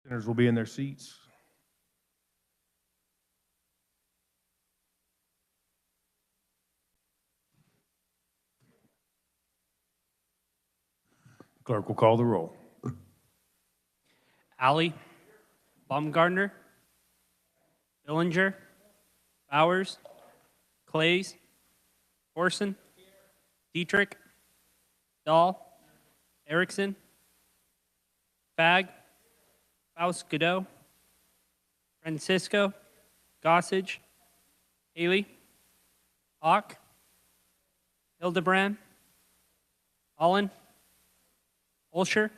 Senators will be in their seats. Clerk will call the roll. Alley, Baumgartner, Billinger, Bowers, Clays, Orson, Dietrich, Dahl, Erickson, Fag, Faust Godot, Francisco, Gossage, Haley, Hawk, Hildebrand, Holland, Olsher,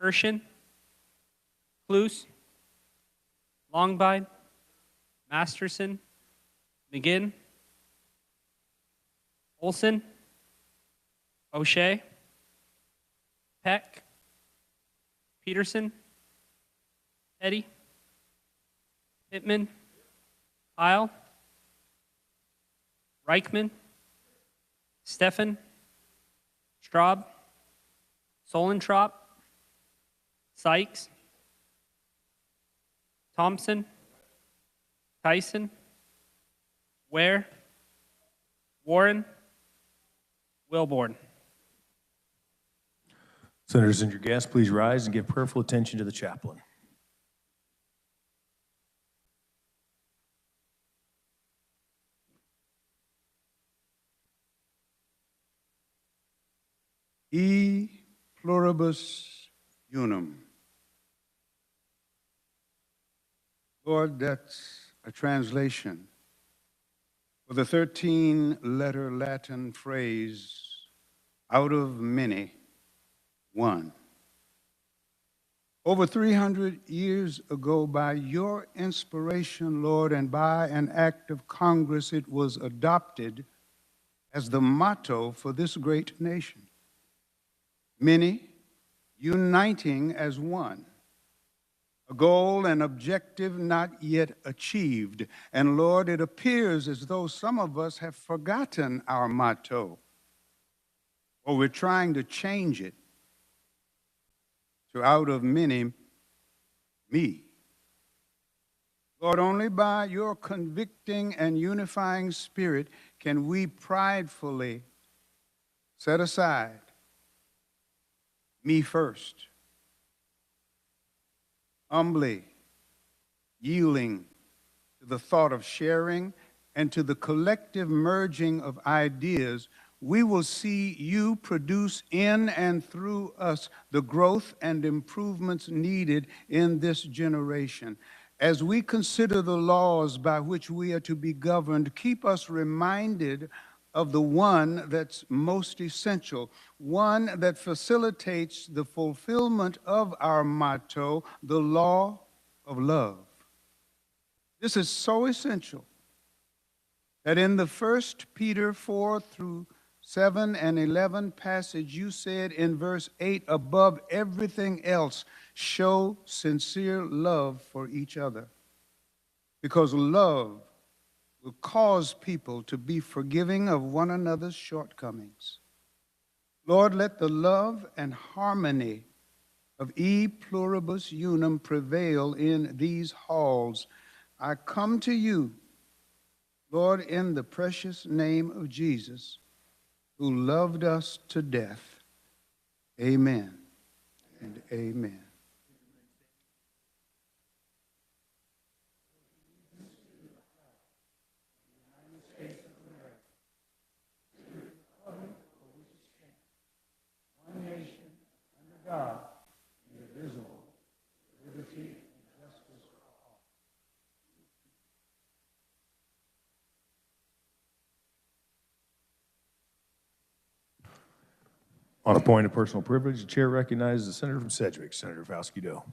Kirshen, Cluse, Longbide, Masterson, McGinn, Olson, O'Shea, Peck, Peterson, Petty, Pittman, Pyle, Reichman, Steffen, Straub, Solentrop, Sykes, Thompson, Tyson, Ware, Warren, Wilborn. Senators and your guests, please rise and give prayerful attention to the chaplain. E pluribus unum. Lord, that's a translation for the 13-letter Latin phrase, out of many, one. Over 300 years ago, by your inspiration, Lord, and by an act of Congress, it was adopted as the motto for this great nation. Many uniting as one, a goal and objective not yet achieved. And Lord, it appears as though some of us have forgotten our motto, or we're trying to change it to out of many, me. Lord, only by your convicting and unifying spirit can we pridefully set aside me first, humbly yielding to the thought of sharing and to the collective merging of ideas. We will see you produce in and through us the growth and improvements needed in this generation. As we consider the laws by which we are to be governed, keep us reminded of the one that's most essential, one that facilitates the fulfillment of our motto, the law of love. This is so essential that in the 1 Peter 4 through 7 and 11 passage, you said in verse 8, above everything else, show sincere love for each other, because love will cause people to be forgiving of one another's shortcomings. Lord, let the love and harmony of E pluribus unum prevail in these halls. I come to you, Lord, in the precious name of Jesus, who loved us to death. Amen and amen. God, indivisible, liberty and justice for all. On a point of personal privilege, the chair recognizes the senator from Sedgwick, Senator Faust Godot.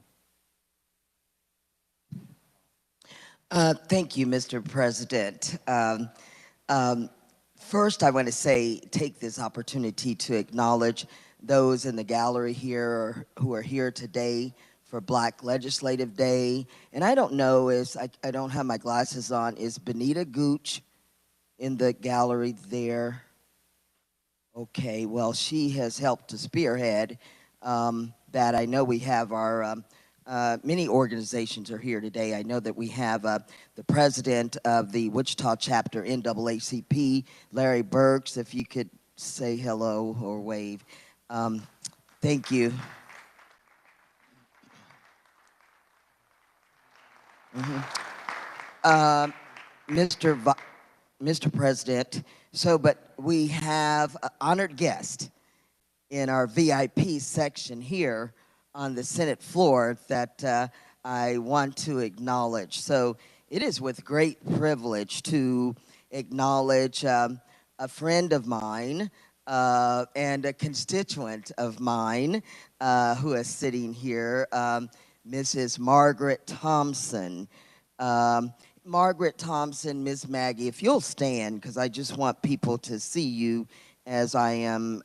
Thank you, Mr. President. First, I want to take this opportunity to acknowledge those in the gallery here who are here today for Black Legislative Day. And I don't know, I don't have my glasses on, is Benita Gooch in the gallery there? Okay, well, she has helped to spearhead that, I know we have our many organizations are here today. I know that we have the president of the Wichita chapter NAACP, Larry Burks. If you could say hello or wave. Thank you. Mr. President, but we have an honored guest in our VIP section here on the Senate floor that I want to acknowledge. So it is with great privilege to acknowledge a friend of mine and a constituent of mine who is sitting here, Mrs. Margaret Thompson. Margaret Thompson, Ms. Maggie, if you'll stand, because I just want people to see you as I am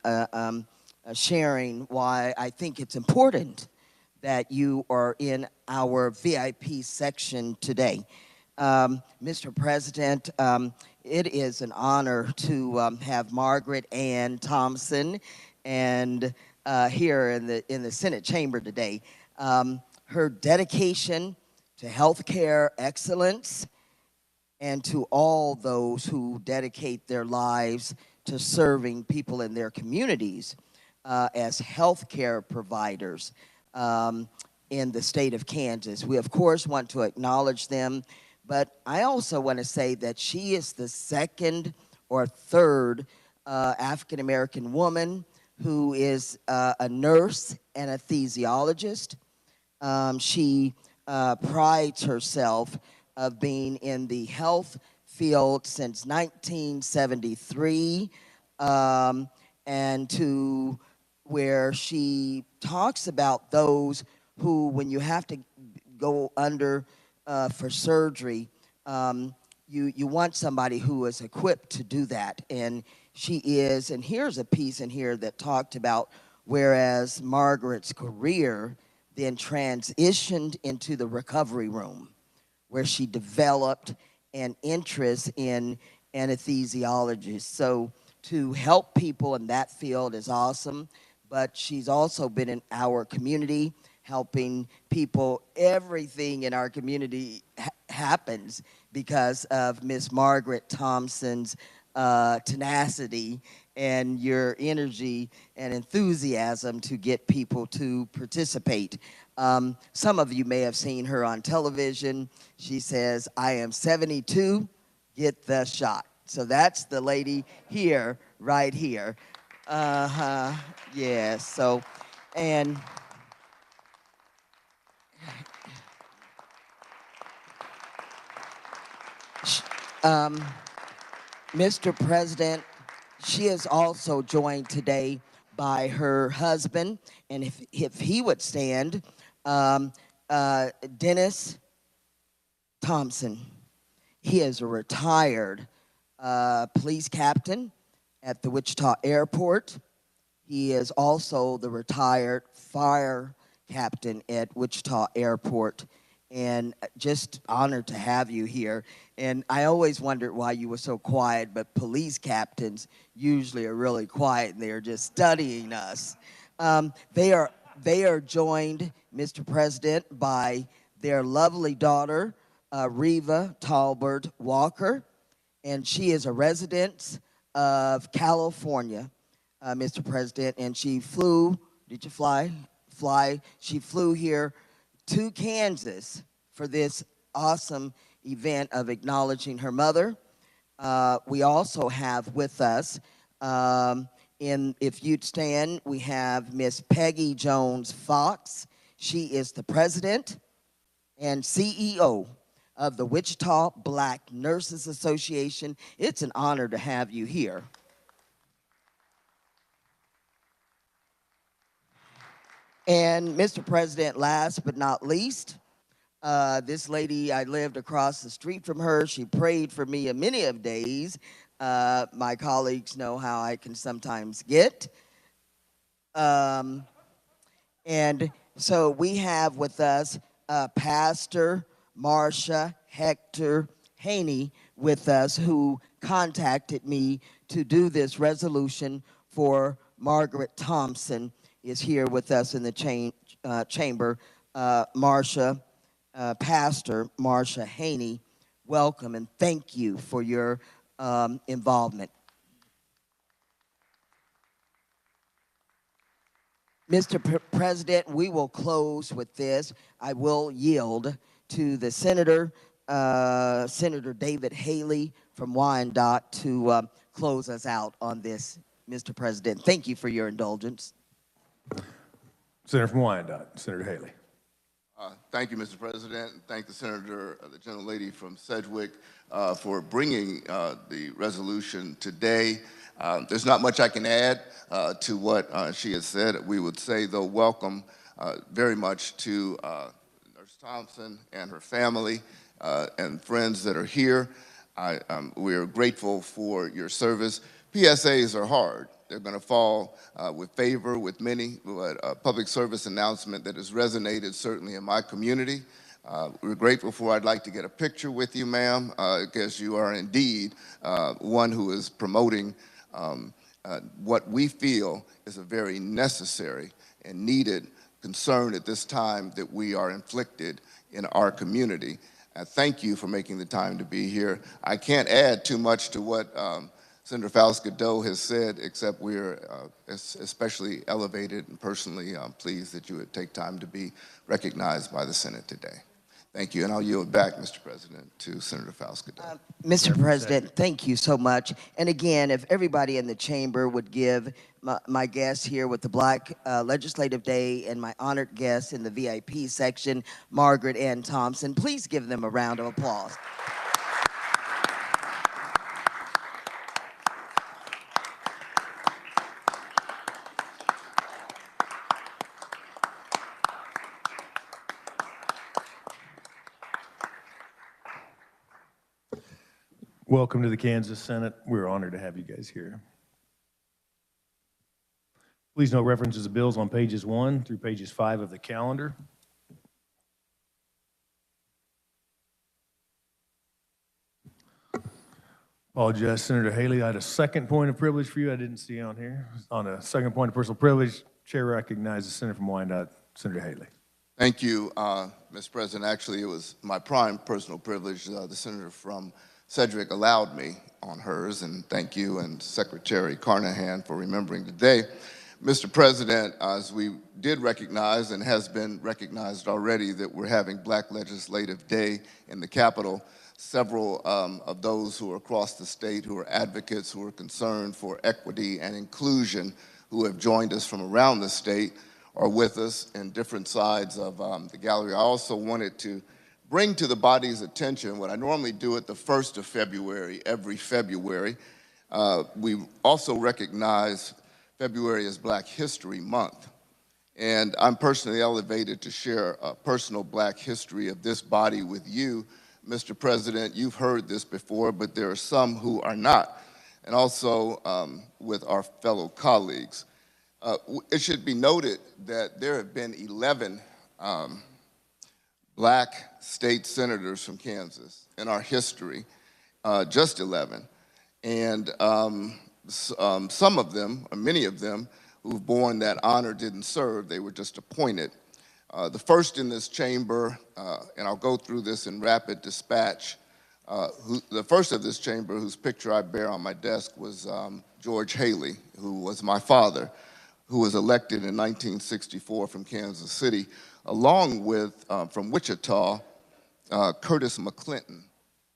sharing why I think it's important that you are in our VIP section today. Mr. President, it is an honor to have Margaret Ann Thompson and here in the Senate chamber today. Her dedication to healthcare excellence and to all those who dedicate their lives to serving people in their communities as healthcare providers in the state of Kansas. We, of course, want to acknowledge them, but I also want to say that she is the second or third African-American woman who is a nurse, anesthesiologist. She prides herself of being in the health field since 1973, and to where she talks about those who, when you have to go under for surgery, you want somebody who is equipped to do that. And she is, and here's a piece in here that talked about whereas Margaret's career then transitioned into the recovery room, where she developed an interest in anesthesiologists. So to help people in that field is awesome, but she's also been in our community helping people. Everything in our community happens because of Miss Margaret Thompson's tenacity and your energy and enthusiasm to get people to participate. Some of you may have seen her on television. She says, "I am 72, get the shot." So that's the lady here, right here. Yeah, so, and Mr. President, she is also joined today by her husband, and if he would stand, Dennis Thompson. He is a retired police captain at the Wichita airport. He is also the retired fire captain at Wichita airport, and just honored to have you here. And I always wondered why you were so quiet, but police captains usually are really quiet, and they are just studying us. They are joined, Mr. President, by their lovely daughter, Reva Talbert Walker, and she is a resident of California, Mr. President, and she flew, did you fly? She flew here to Kansas for this awesome event of acknowledging her mother. We also have with us, if you'd stand, we have Miss Peggy Jones Fox. She is the president and CEO of the Wichita Black Nurses Association. It's an honor to have you here. And Mr. President, last but not least, this lady, I lived across the street from her. She prayed for me a many of days. My colleagues know how I can sometimes get. And so we have with us Pastor Marcia Hector Haney with us, who contacted me to do this resolution for Margaret Thompson, is here with us in the Chamber, Pastor Marsha Haney. Welcome and thank you for your involvement. Mr. President, we will close with this. I will yield to the Senator, Senator David Haley from Wyandotte to close us out on this, Mr. President. Thank you for your indulgence. Senator from Wyandotte, Senator Haley. Thank you, Mr. President. Thank the Senator, the gentlelady from Sedgwick, for bringing the resolution today. There's not much I can add to what she has said. We would say, though, welcome very much to Nurse Thompson and her family and friends that are here. We are grateful for your service. PSAs are hard. They're going to fall with favor with many, but a public service announcement that has resonated certainly in my community. We're grateful for. I'd like to get a picture with you, ma'am, because you are indeed one who is promoting what we feel is a very necessary and needed concern at this time that we are inflicted in our community. Thank you for making the time to be here. I can't add too much to what Senator Falsca-Doe has said, except we're especially elevated and personally pleased that you would take time to be recognized by the Senate today. Thank you, and I'll yield back, Mr. President, to Senator Falsca-Doe. Mr. President, thank you so much. And again, if everybody in the chamber would give my guests here with the Black Legislative Day and my honored guests in the VIP section, Margaret Ann Thompson, please give them a round of applause. Welcome to the Kansas Senate. We're honored to have you guys here. Please note references to bills on pages 1 through pages 5 of the calendar. Apologize, Senator Haley. I had a second point of privilege for you I didn't see on here. On a second point of personal privilege, Chair recognizes the Senator from Wyandotte, Senator Haley. Thank you, Mr. President. Actually, it was my prime personal privilege. The Senator from Sedgwick allowed me on hers, and thank you and Secretary Carnahan for remembering today. Mr. President, as we did recognize and has been recognized already that we're having Black Legislative Day in the Capitol, several of those who are across the state who are advocates, who are concerned for equity and inclusion, who have joined us from around the state, are with us in different sides of the gallery. I also wanted to bring to the body's attention what I normally do at the 1st of February, every February. We also recognize February as Black History Month. And I'm personally elevated to share a personal Black history of this body with you. Mr. President, you've heard this before, but there are some who are not, and also with our fellow colleagues. It should be noted that there have been 11 Black state senators from Kansas in our history, just 11. And some of them, or many of them, who've borne that honor didn't serve, they were just appointed. The first in this chamber, and I'll go through this in rapid dispatch, the first of this chamber whose picture I bear on my desk was George Haley, who was my father, who was elected in 1964 from Kansas City, along with, from Wichita, Curtis McClinton.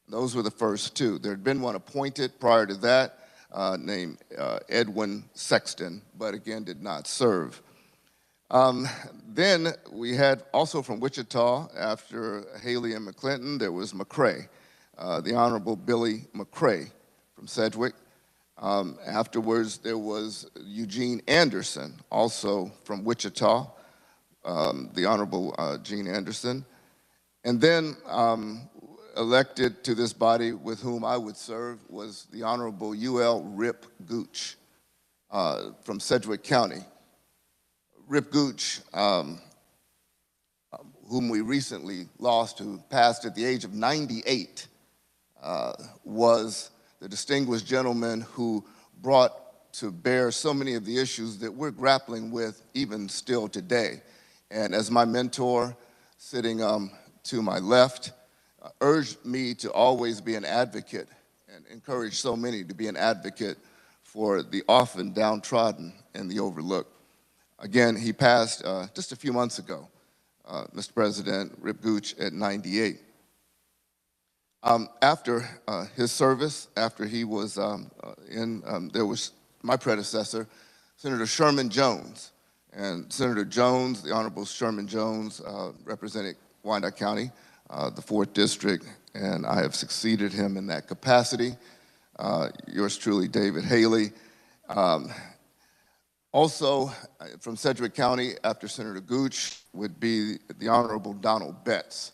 Those were the first two. There had been one appointed prior to that named Edwin Sexton, but again did not serve. Then we had also from Wichita, after Haley and McClinton, there was McCray, the Honorable Billy McCray from Sedgwick. Afterwards, there was Eugene Anderson, also from Wichita, the Honorable Gene Anderson. And then elected to this body with whom I would serve was the Honorable UL Rip Gooch from Sedgwick County. Rip Gooch, whom we recently lost, who passed at the age of 98, was the distinguished gentleman who brought to bear so many of the issues that we're grappling with even still today. and as my mentor sitting to my left, urged me to always be an advocate and encouraged so many to be an advocate for the often downtrodden and the overlooked. Again, he passed just a few months ago, Mr. President, Rip Gooch at 98. After his service, after he was there was my predecessor, Senator Sherman Jones. And Senator Jones, the Honorable Sherman Jones, represented Wyandotte County, the 4th District, and I have succeeded him in that capacity. Yours truly, David Haley. Also, from Sedgwick County, after Senator Gooch, would be the Honorable Donald Betts.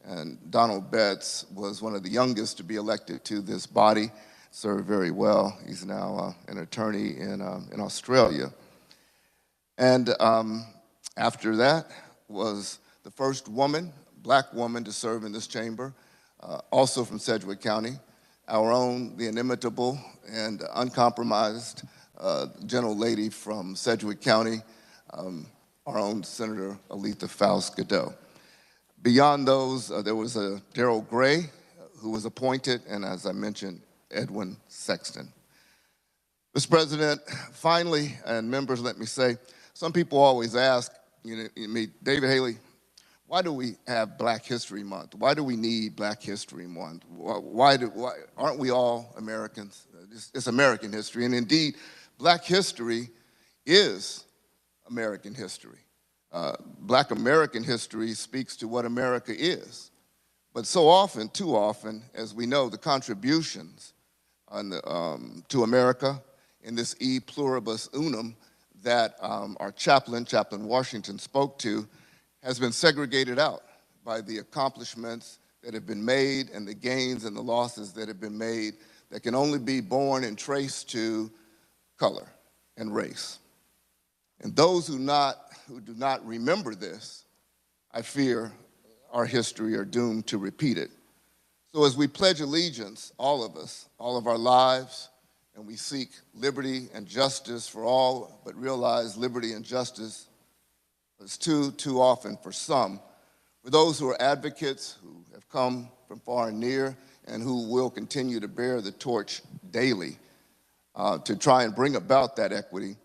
And Donald Betts was one of the youngest to be elected to this body, served very well. He's now an attorney in Australia. And after that was the first woman, black woman, to serve in this chamber, also from Sedgwick County, our own, the inimitable and uncompromised gentlelady from Sedgwick County, our own Senator Aletha Fowles-Godot. Beyond those, there was Darrell Gray, who was appointed, and as I mentioned, Edwin Sexton. Mr. President, finally, and members, let me say, some people always ask, me, David Haley, why do we have Black History Month? Why do we need Black History Month? Why aren't we all Americans? It's American history, and indeed, Black history is American history. Black American history speaks to what America is. But so often, too often, as we know, the contributions to America in this e pluribus unum that our Chaplain Washington, spoke to, has been segregated out by the accomplishments that have been made and the gains and the losses that have been made that can only be borne and traced to color and race. And those who do not remember this, I fear our history are doomed to repeat it. So as we pledge allegiance, all of us, all of our lives, and we seek liberty and justice for all, but realize liberty and justice is too often for some. For those who are advocates, who have come from far and near, and who will continue to bear the torch daily to try and bring about that equity,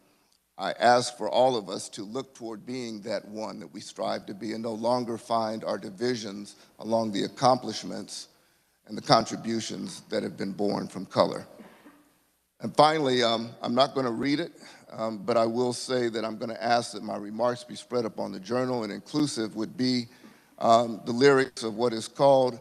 I ask for all of us to look toward being that one that we strive to be and no longer find our divisions along the accomplishments and the contributions that have been born from color. And finally, I'm not going to read it, but I will say that I'm going to ask that my remarks be spread upon the journal, and inclusive would be the lyrics of what is called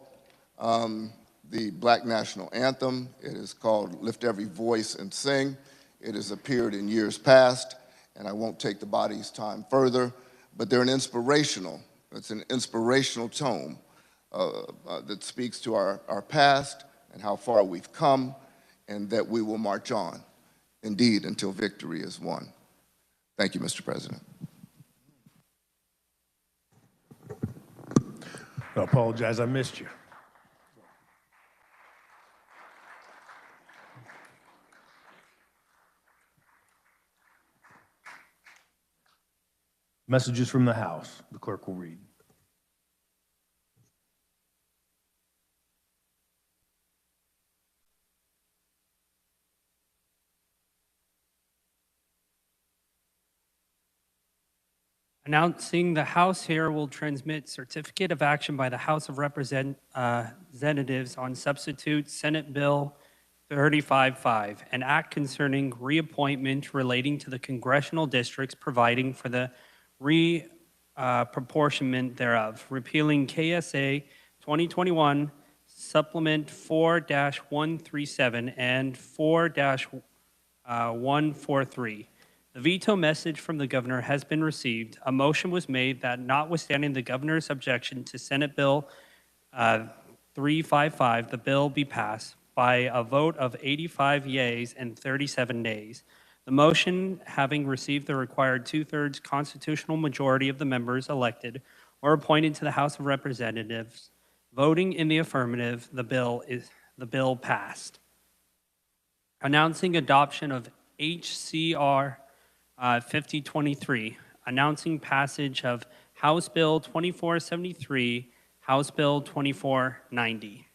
the Black National Anthem. It is called Lift Every Voice and Sing. It has appeared in years past, and I won't take the body's time further, but it's an inspirational tome that speaks to our past and how far we've come, and that we will march on, indeed, until victory is won. Thank you, Mr. President. I apologize, I missed you. Messages from the House, the clerk will read. Announcing the House here will transmit certificate of action by the House of Representatives on substitute Senate Bill 35-5, an act concerning reappointment relating to the congressional districts providing for the reapportionment thereof, repealing KSA 2021 Supplement 4-137 and 4-143. The veto message from the governor has been received. A motion was made that notwithstanding the governor's objection to Senate Bill 355, the bill be passed by a vote of 85 yeas and 37 nays. The motion, having received the required two-thirds constitutional majority of the members elected or appointed to the House of Representatives, voting in the affirmative, the bill passed. Announcing adoption of HCR 5023, announcing passage of House Bill 2473, House Bill 2490.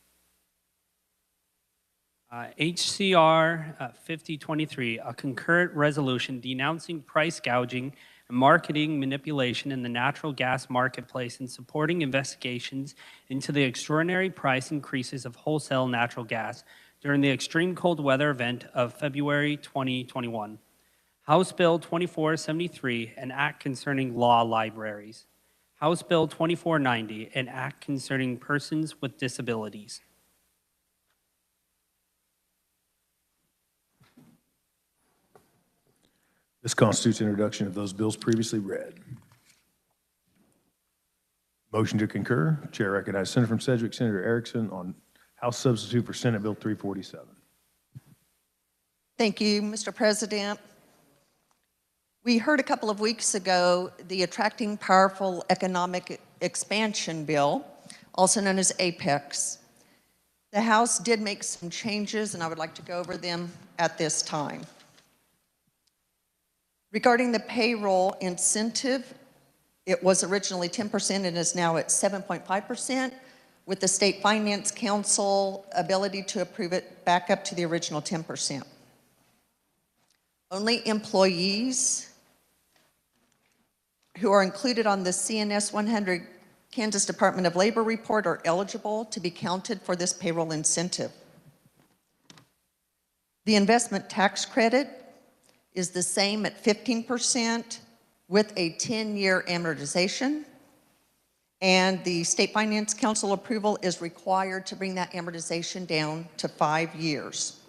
HCR 5023, a concurrent resolution denouncing price gouging and marketing manipulation in the natural gas marketplace and supporting investigations into the extraordinary price increases of wholesale natural gas during the extreme cold weather event of February 2021. House Bill 2473, an act concerning law libraries. House Bill 2490, an act concerning persons with disabilities. This constitutes introduction of those bills previously read. Motion to concur. Chair recognizes Senator from Sedgwick, Senator Erickson on House substitute for Senate Bill 347. Thank you, Mr. President. We heard a couple of weeks ago the Attracting Powerful Economic Expansion Bill, also known as APEX. The House did make some changes, and I would like to go over them at this time. Regarding the payroll incentive, it was originally 10% and is now at 7.5%, with the State Finance Council ability to approve it back up to the original 10%. Only employees who are included on the CNS 100 Kansas Department of Labor report are eligible to be counted for this payroll incentive. The investment tax credit is the same at 15% with a 10-year amortization, and the State Finance Council approval is required to bring that amortization down to 5 years.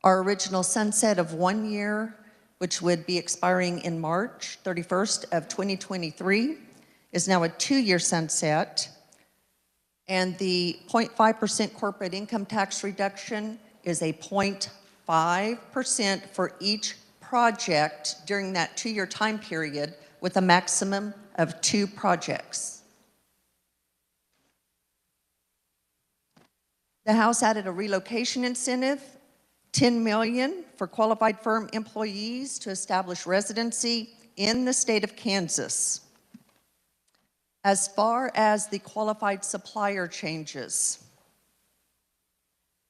Our original sunset of 1 year, which would be expiring in March 31st of 2023, is now a 2-year sunset, and the 0.5% corporate income tax reduction is a 0.5% for each project during that 2-year time period, with a maximum of 2 projects. The House added a relocation incentive, $10 million for qualified firm employees to establish residency in the state of Kansas. As far as the qualified supplier changes,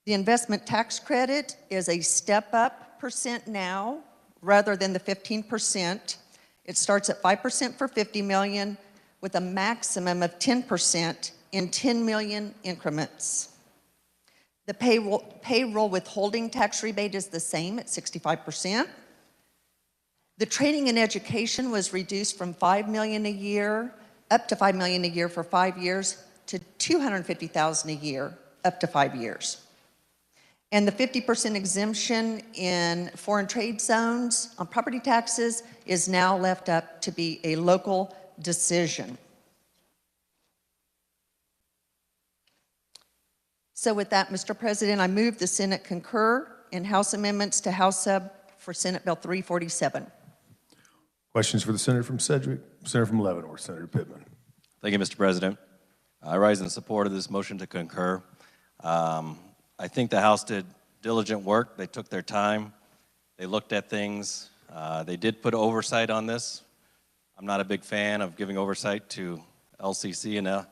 the investment tax credit is a step-up percent now rather than the 15%. It starts at 5% for $50 million with a maximum of 10% in $10 million increments. The payroll withholding tax rebate is the same at 65%. The training and education was reduced from $5 million a year, up to $5 million a year for 5 years, to $250,000 a year, up to 5 years. And the 50% exemption in foreign trade zones on property taxes is now left up to be a local decision. So with that, Mr. President, I move the Senate concur in House amendments to House Sub for Senate Bill 347. Questions for the Senator from Sedgwick, Senator from Leavenworth, Senator Pittman. Thank you, Mr. President. I rise in support of this motion to concur. I think the House did diligent work. They took their time. They looked at things. They did put oversight on this. I'm not a big fan of giving oversight to LCC and the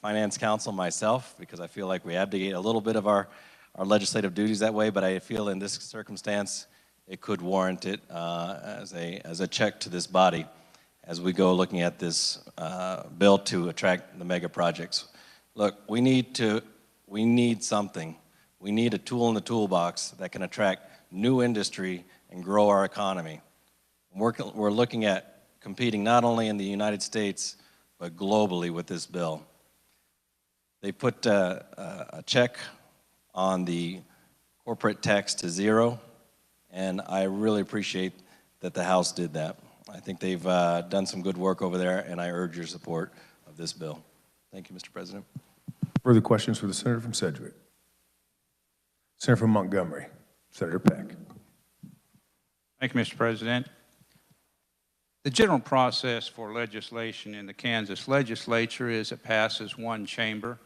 Finance Council myself, because I feel like we abdicate a little bit of our legislative duties that way, but I feel in this circumstance it could warrant it as a check to this body as we go looking at this bill to attract the mega projects. Look, we need something. We need a tool in the toolbox that can attract new industry and grow our economy. We're looking at competing not only in the United States, but globally with this bill. They put a check on the corporate tax to 0, and I really appreciate that the House did that. I think they've done some good work over there, and I urge your support of this bill. Thank you, Mr. President. Further questions for the Senator from Sedgwick? Senator from Montgomery, Senator Peck. Thank you, Mr. President. The general process for legislation in the Kansas Legislature is it passes one chamber,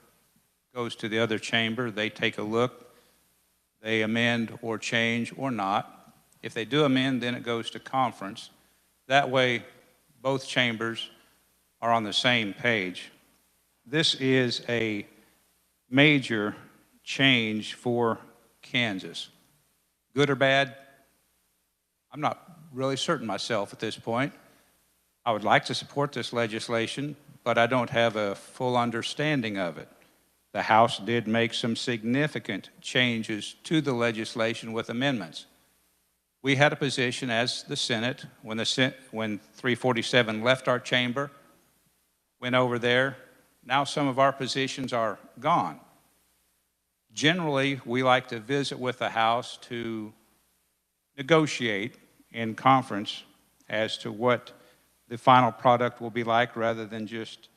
goes to the other chamber, they take a look, they amend or change or not. If they do amend, then it goes to conference. That way, both chambers are on the same page. This is a major change for Kansas. Good or bad? I'm not really certain myself at this point. I would like to support this legislation, but I don't have a full understanding of it. The House did make some significant changes to the legislation with amendments. We had a position as the Senate, when 347 left our chamber, went over there. Now some of our positions are gone. Generally, we like to visit with the House to negotiate in conference as to what the final product will be like, rather than just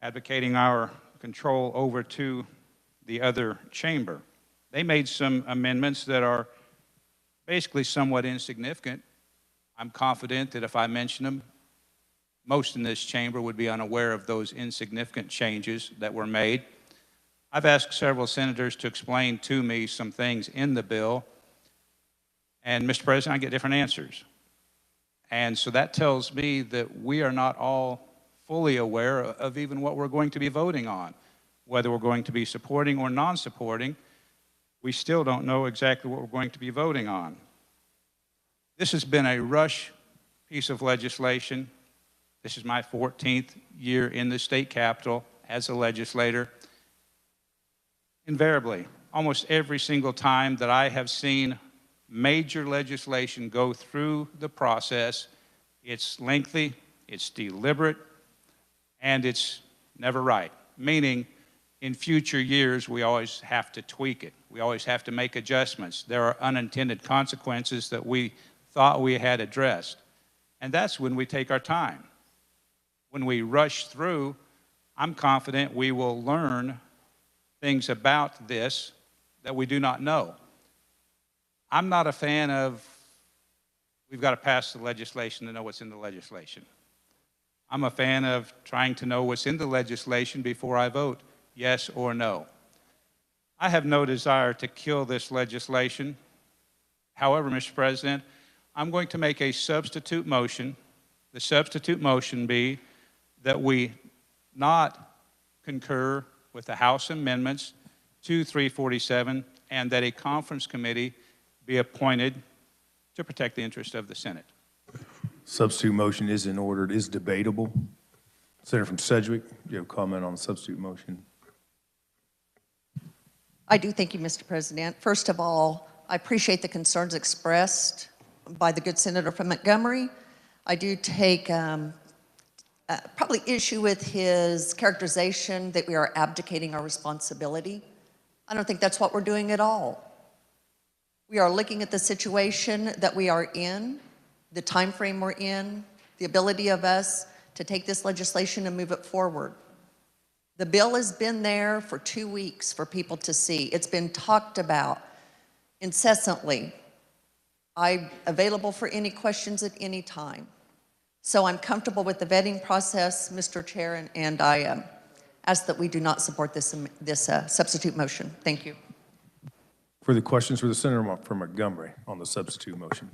advocating our control over to the other chamber. They made some amendments that are basically somewhat insignificant. I'm confident that if I mention them, most in this chamber would be unaware of those insignificant changes that were made. I've asked several senators to explain to me some things in the bill, and Mr. President, I get different answers. And so that tells me that we are not all fully aware of even what we're going to be voting on. Whether we're going to be supporting or non-supporting, we still don't know exactly what we're going to be voting on. This has been a rush piece of legislation. This is my 14th year in the state capitol as a legislator. Invariably, almost every single time that I have seen major legislation go through the process, it's lengthy, it's deliberate, and it's never right. Meaning, in future years, we always have to tweak it. We always have to make adjustments. There are unintended consequences that we thought we had addressed. And that's when we take our time. When we rush through, I'm confident we will learn things about this that we do not know. I'm not a fan of, we've got to pass the legislation to know what's in the legislation. I'm a fan of trying to know what's in the legislation before I vote, yes or no. I have no desire to kill this legislation. However, Mr. President, I'm going to make a substitute motion. The substitute motion be that we not concur with the House amendments to 347, and that a conference committee be appointed to protect the interest of the Senate. Substitute motion is in order. It is debatable. Senator from Sedgwick, do you have a comment on the substitute motion? I do, thank you, Mr. President. First of all, I appreciate the concerns expressed by the good senator from Montgomery. I do take probably issue with his characterization that we are abdicating our responsibility. I don't think that's what we're doing at all. We are looking at the situation that we are in, the time frame we're in, the ability of us to take this legislation and move it forward. The bill has been there for 2 weeks for people to see. It's been talked about incessantly. I'm available for any questions at any time. So I'm comfortable with the vetting process, Mr. Chair, and I ask that we do not support this substitute motion. Thank you. Further questions for the senator from Montgomery on the substitute motion?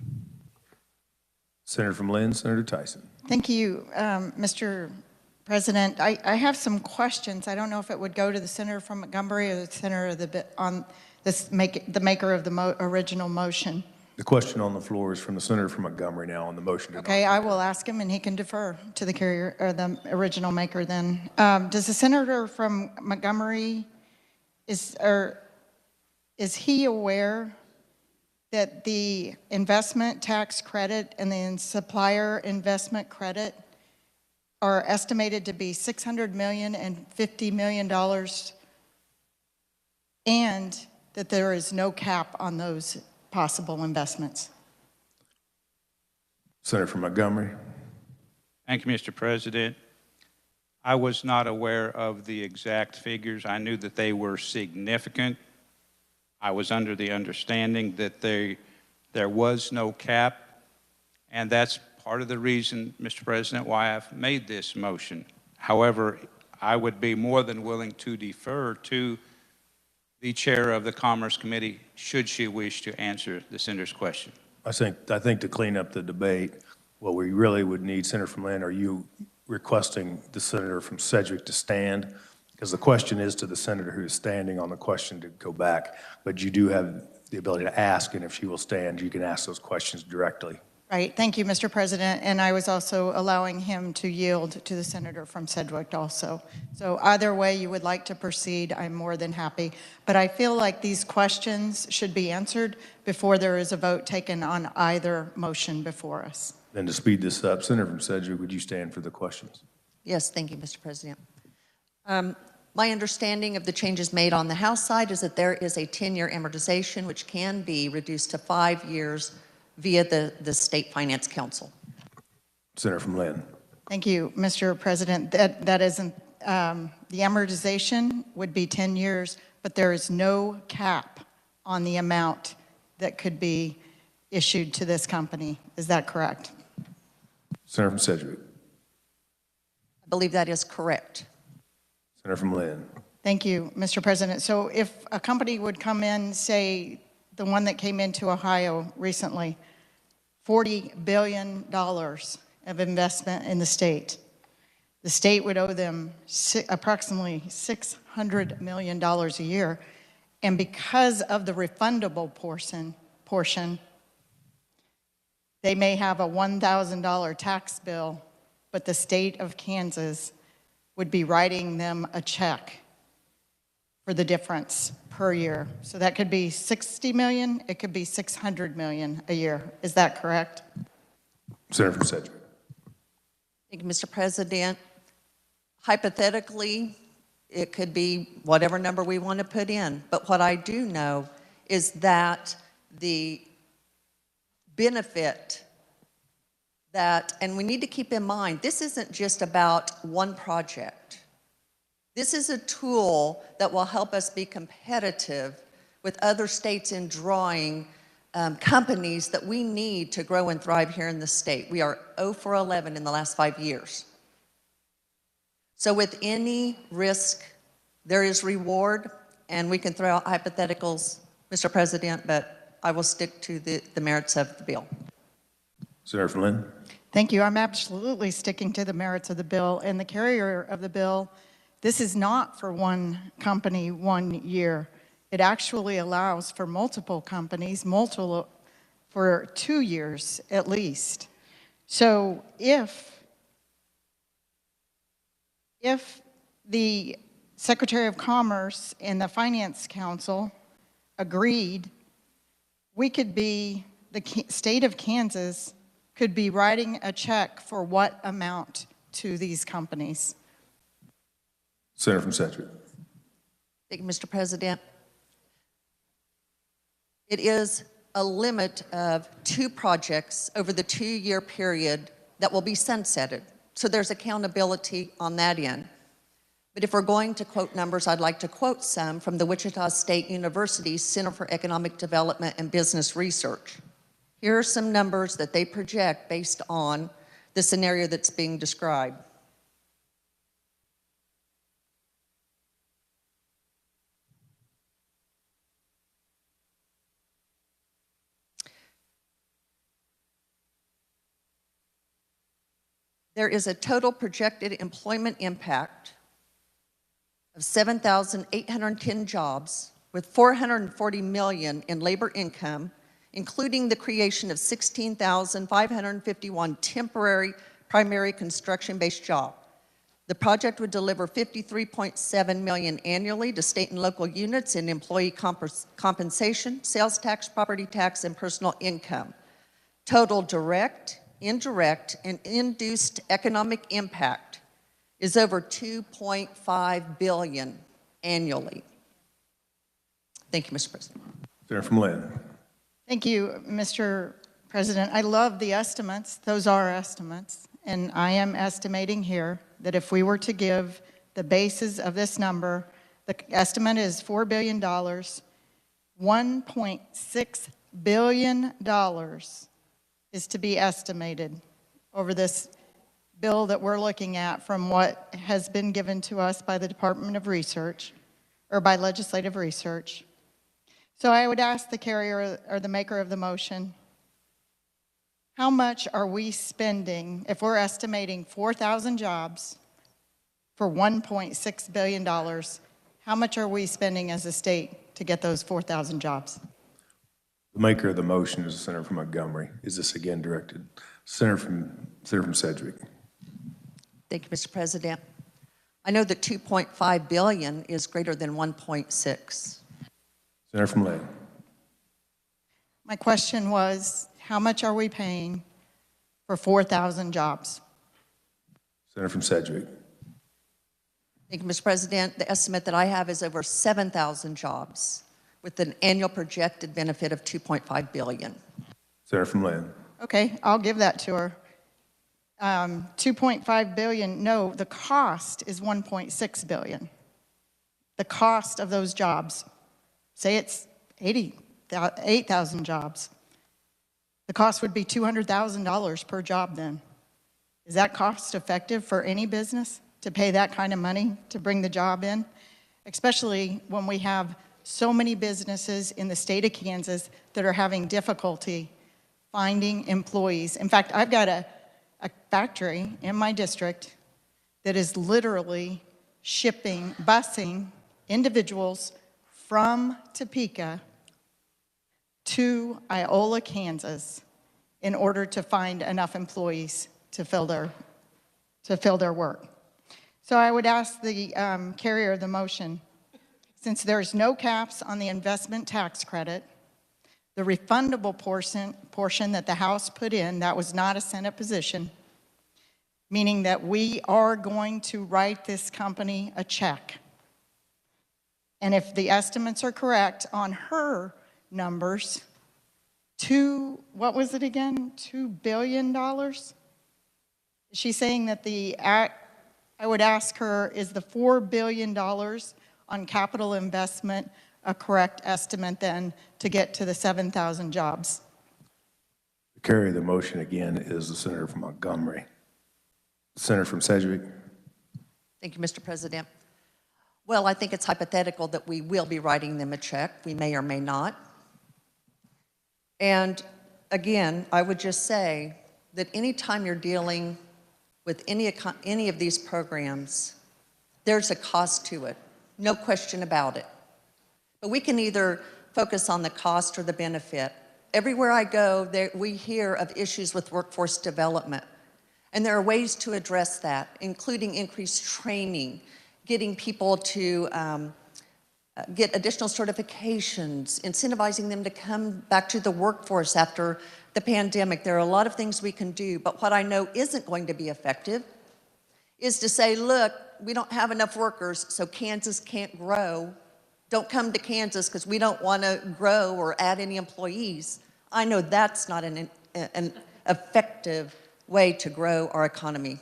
Senator from Lynn, Senator Tyson. Thank you, Mr. President. I have some questions. I don't know if it would go to the senator from Montgomery or the senator of the maker of the original motion. The question on the floor is from the senator from Montgomery now on the motion. Okay, I will ask him, and he can defer to the carrier or the original maker. Then, does the senator from Montgomery is he aware that the investment tax credit and the supplier investment credit are estimated to be $600 million and $50 million, and that there is no cap on those possible investments? Senator from Montgomery. Thank you, Mr. President. I was not aware of the exact figures. I knew that they were significant. I was under the understanding that there was no cap, and that's part of the reason, Mr. President, why I've made this motion. However, I would be more than willing to defer to the chair of the Commerce Committee should she wish to answer the senator's question. I think to clean up the debate, what we really would need, Senator from Lynn, are you requesting the senator from Sedgwick to stand, because the question is to the senator who is standing on the question to go back, but you do have the ability to ask, and if she will stand, you can ask those questions directly. Right, thank you, Mr. President, and I was also allowing him to yield to the senator from Sedgwick also. So either way you would like to proceed, I'm more than happy. But I feel like these questions should be answered before there is a vote taken on either motion before us. Then to speed this up, Senator from Sedgwick, would you stand for the questions? Yes, thank you, Mr. President. My understanding of the changes made on the House side is that there is a 10-year amortization which can be reduced to 5 years via the State Finance Council. Senator from Lynn. Thank you, Mr. President. That isn't, the amortization would be 10 years, but there is no cap on the amount that could be issued to this company. Is that correct? Senator from Sedgwick. I believe that is correct. Senator from Lynn. Thank you, Mr. President. So if a company would come in, say, the one that came into Ohio recently, $40 billion of investment in the state would owe them approximately $600 million a year. And because of the refundable portion, they may have a $1,000 tax bill, but the state of Kansas would be writing them a check for the difference per year. So that could be $60 million, it could be $600 million a year. Is that correct? Senator from Sedgwick. Thank you, Mr. President. Hypothetically, it could be whatever number we want to put in. But what I do know is that the benefit that, and we need to keep in mind, this isn't just about one project. This is a tool that will help us be competitive with other states in drawing companies that we need to grow and thrive here in the state. We are 0 for 11 in the last 5 years. So with any risk, there is reward, and we can throw out hypotheticals, Mr. President, but I will stick to the merits of the bill. Senator from Lynn. Thank you. I'm absolutely sticking to the merits of the bill. And the carrier of the bill, this is not for one company, 1 year. It actually allows for multiple companies, for 2 years at least. So if the Secretary of Commerce and the Finance Council agreed, we could be, the state of Kansas could be writing a check for what amount to these companies? Senator from Sedgwick. Thank you, Mr. President. It is a limit of 2 projects over the 2-year period that will be sunsetted. So there's accountability on that end. But if we're going to quote numbers, I'd like to quote some from the Wichita State University Center for Economic Development and Business Research. Here are some numbers that they project based on the scenario that's being described. There is a total projected employment impact of 7,810 jobs with 440 million in labor income, including the creation of 16,551 temporary primary construction-based jobs. The project would deliver 53.7 million annually to state and local units in employee compensation, sales tax, property tax, and personal income. Total direct, indirect, and induced economic impact is over 2.5 billion annually. Thank you, Mr. President. Senator from Lynn. Thank you, Mr. President. I love the estimates. Those are estimates. And I am estimating here that if we were to give the basis of this number, the estimate is $4 billion. $1.6 billion is to be estimated over this bill that we're looking at from what has been given to us by the Department of Research, or by Legislative Research. So I would ask the carrier or the maker of the motion, how much are we spending, if we're estimating 4,000 jobs for $1.6 billion, how much are we spending as a state to get those 4,000 jobs? The maker of the motion is the senator from Montgomery. Is this again directed? Senator from Sedgwick. Thank you, Mr. President. I know that 2.5 billion is greater than 1.6. Senator from Lynn. My question was, how much are we paying for 4,000 jobs? Senator from Sedgwick. Thank you, Mr. President. The estimate that I have is over 7,000 jobs with an annual projected benefit of 2.5 billion. Senator from Lynn. Okay, I'll give that to her. 2.5 billion, no, the cost is 1.6 billion. The cost of those jobs, say it's 8,000 jobs. The cost would be $200,000 per job then. Is that cost effective for any business to pay that kind of money to bring the job in? Especially when we have so many businesses in the state of Kansas that are having difficulty finding employees. In fact, I've got a factory in my district that is literally busing individuals from Topeka to Iola, Kansas, in order to find enough employees to fill their work. So I would ask the carrier of the motion, since there's no caps on the investment tax credit, the refundable portion that the House put in, that was not a Senate position, meaning that we are going to write this company a check. And if the estimates are correct on her numbers, what was it again? $2 billion? She's saying that I would ask her, is the $4 billion on capital investment a correct estimate then to get to the 7,000 jobs? The carrier of the motion again is the senator from Montgomery. Senator from Sedgwick. Thank you, Mr. President. Well, I think it's hypothetical that we will be writing them a check. We may or may not. And again, I would just say that anytime you're dealing with any of these programs, there's a cost to it, no question about it. But we can either focus on the cost or the benefit. Everywhere I go, we hear of issues with workforce development. And there are ways to address that, including increased training, getting people to get additional certifications, incentivizing them to come back to the workforce after the pandemic. There are a lot of things we can do, but what I know isn't going to be effective is to say, look, we don't have enough workers, so Kansas can't grow. Don't come to Kansas because we don't want to grow or add any employees. I know that's not an effective way to grow our economy.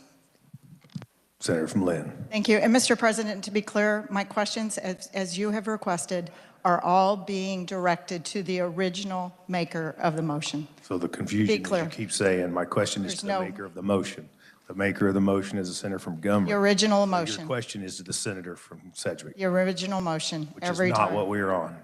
Senator from Lynn. Thank you. And Mr. President, to be clear, my questions, as you have requested, are all being directed to the original maker of the motion. So the confusion is you keep saying, my question is to the maker of the motion. The maker of the motion is the senator from Montgomery. The original So motion. your question is to the senator from Sedgwick. The original motion, Which every is not time. what we're on.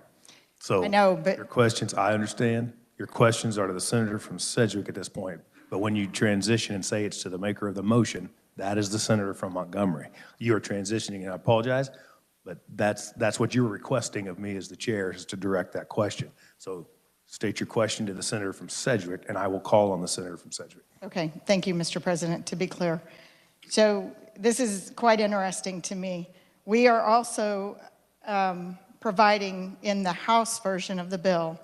So I know, but- your questions, I understand. Your questions are to the senator from Sedgwick at this point. But when you transition and say it's to the maker of the motion, that is the senator from Montgomery. You are transitioning, and I apologize, but that's what you're requesting of me as the chair, is to direct that question. So state your question to the senator from Sedgwick, and I will call on the senator from Sedgwick. Okay, thank you, Mr. President, to be clear. So this is quite interesting to me. We are also providing in the House version of the bill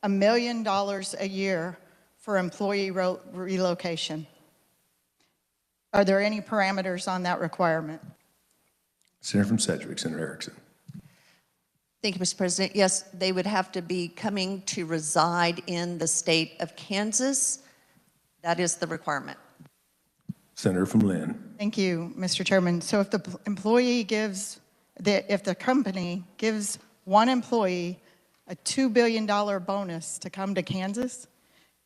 $1 million a year for employee relocation. Are there any parameters on that requirement? Senator from Sedgwick, Senator Erickson. Thank you, Mr. President. Yes, they would have to be coming to reside in the state of Kansas. That is the requirement. Senator from Lynn. Thank you, Mr. Chairman. So if the if the company gives one employee a $2 billion bonus to come to Kansas,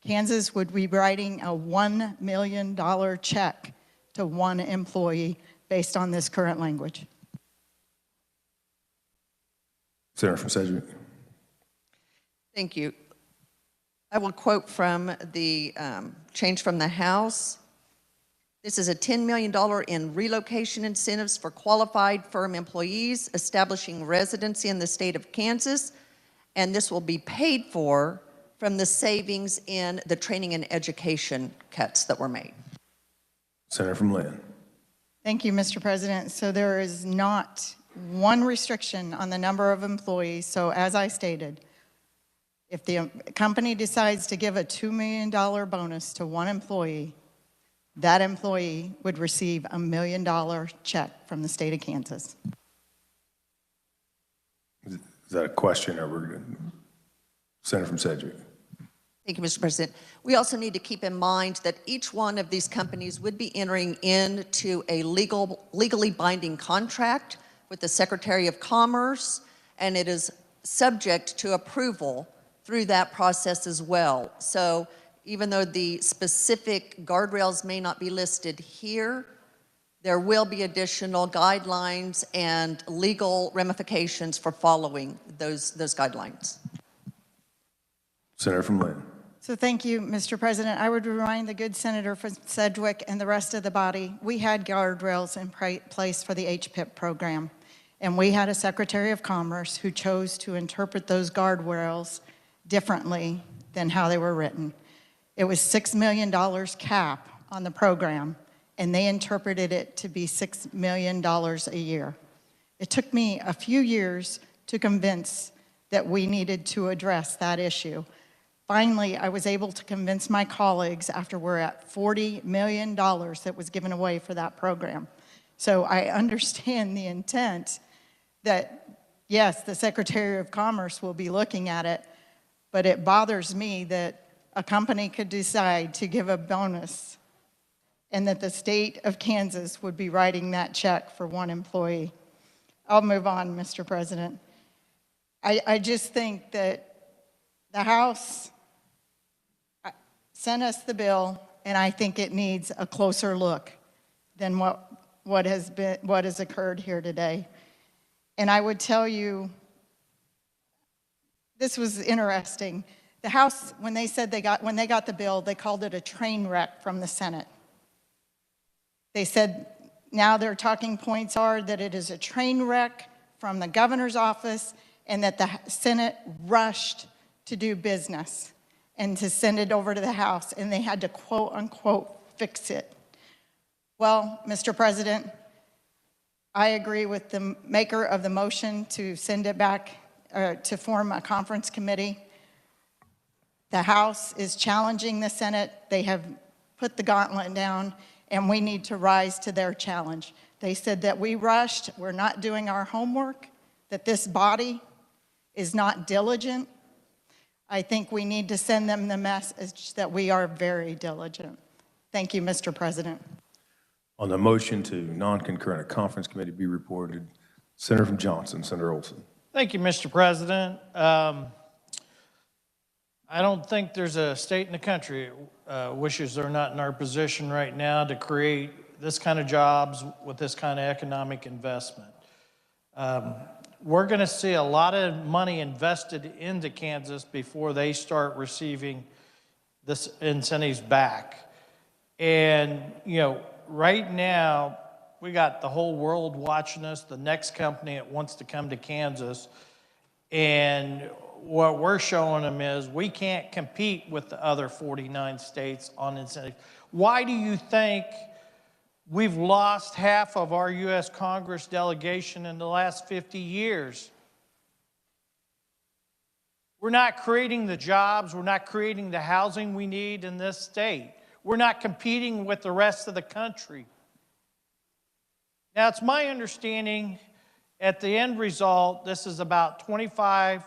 Kansas would be writing a $1 million check to one employee based on this current language. Senator from Sedgwick. Thank you. I will quote from the change from the House. This is a $10 million in relocation incentives for qualified firm employees establishing residency in the state of Kansas, and this will be paid for from the savings in the training and education cuts that were made. Senator from Lynn. Thank you, Mr. President. So there is not one restriction on the number of employees. So as I stated, if the company decides to give a $2 million bonus to one employee, that employee would receive a $1 million check from the state of Kansas. Is that a question, or we're Senator from Sedgwick? Thank you, Mr. President. We also need to keep in mind that each one of these companies would be entering into a legally binding contract with the Secretary of Commerce, and it is subject to approval through that process as well. So even though the specific guardrails may not be listed here, there will be additional guidelines and legal ramifications for following those guidelines. Senator from Lynn. So thank you, Mr. President. I would remind the good senator from Sedgwick and the rest of the body, we had guardrails in place for the HPIP program. And we had a Secretary of Commerce who chose to interpret those guardrails differently than how they were written. It was $6 million cap on the program, and they interpreted it to be $6 million a year. It took me a few years to convince that we needed to address that issue. Finally, I was able to convince my colleagues after we're at $40 million that was given away for that program. So I understand the intent that, yes, the Secretary of Commerce will be looking at it, but it bothers me that a company could decide to give a bonus and that the state of Kansas would be writing that check for one employee. I'll move on, Mr. President. I just think that the House sent us the bill, and I think it needs a closer look than what has occurred here today. And I would tell you, this was interesting. The House, when they got the bill, they called it a train wreck from the Senate. They said now their talking points are that it is a train wreck from the governor's office and that the Senate rushed to do business and to send it over to the House, and they had to quote unquote fix it. Well, Mr. President, I agree with the maker of the motion to send it back to form a conference committee. The House is challenging the Senate. They have put the gauntlet down, and we need to rise to their challenge. They said that we rushed, we're not doing our homework, that this body is not diligent. I think we need to send them the message that we are very diligent. Thank you, Mr. President. On the motion to non-concur in a conference committee be reported, Senator from Johnson, Senator Olson. Thank you, Mr. President. I don't think there's a state in the country wishes they're not in our position right now to create this kind of jobs with this kind of economic investment. We're going to see a lot of money invested into Kansas before they start receiving this incentives back. And, you know, right now, we got the whole world watching us, the next company that wants to come to Kansas. And what we're showing them is we can't compete with the other 49 states on incentives. Why do you think we've lost half of our U.S. Congress delegation in the last 50 years? We're not creating the jobs, we're not creating the housing we need in this state. We're not competing with the rest of the country. Now, it's my understanding at the end result, this is about 25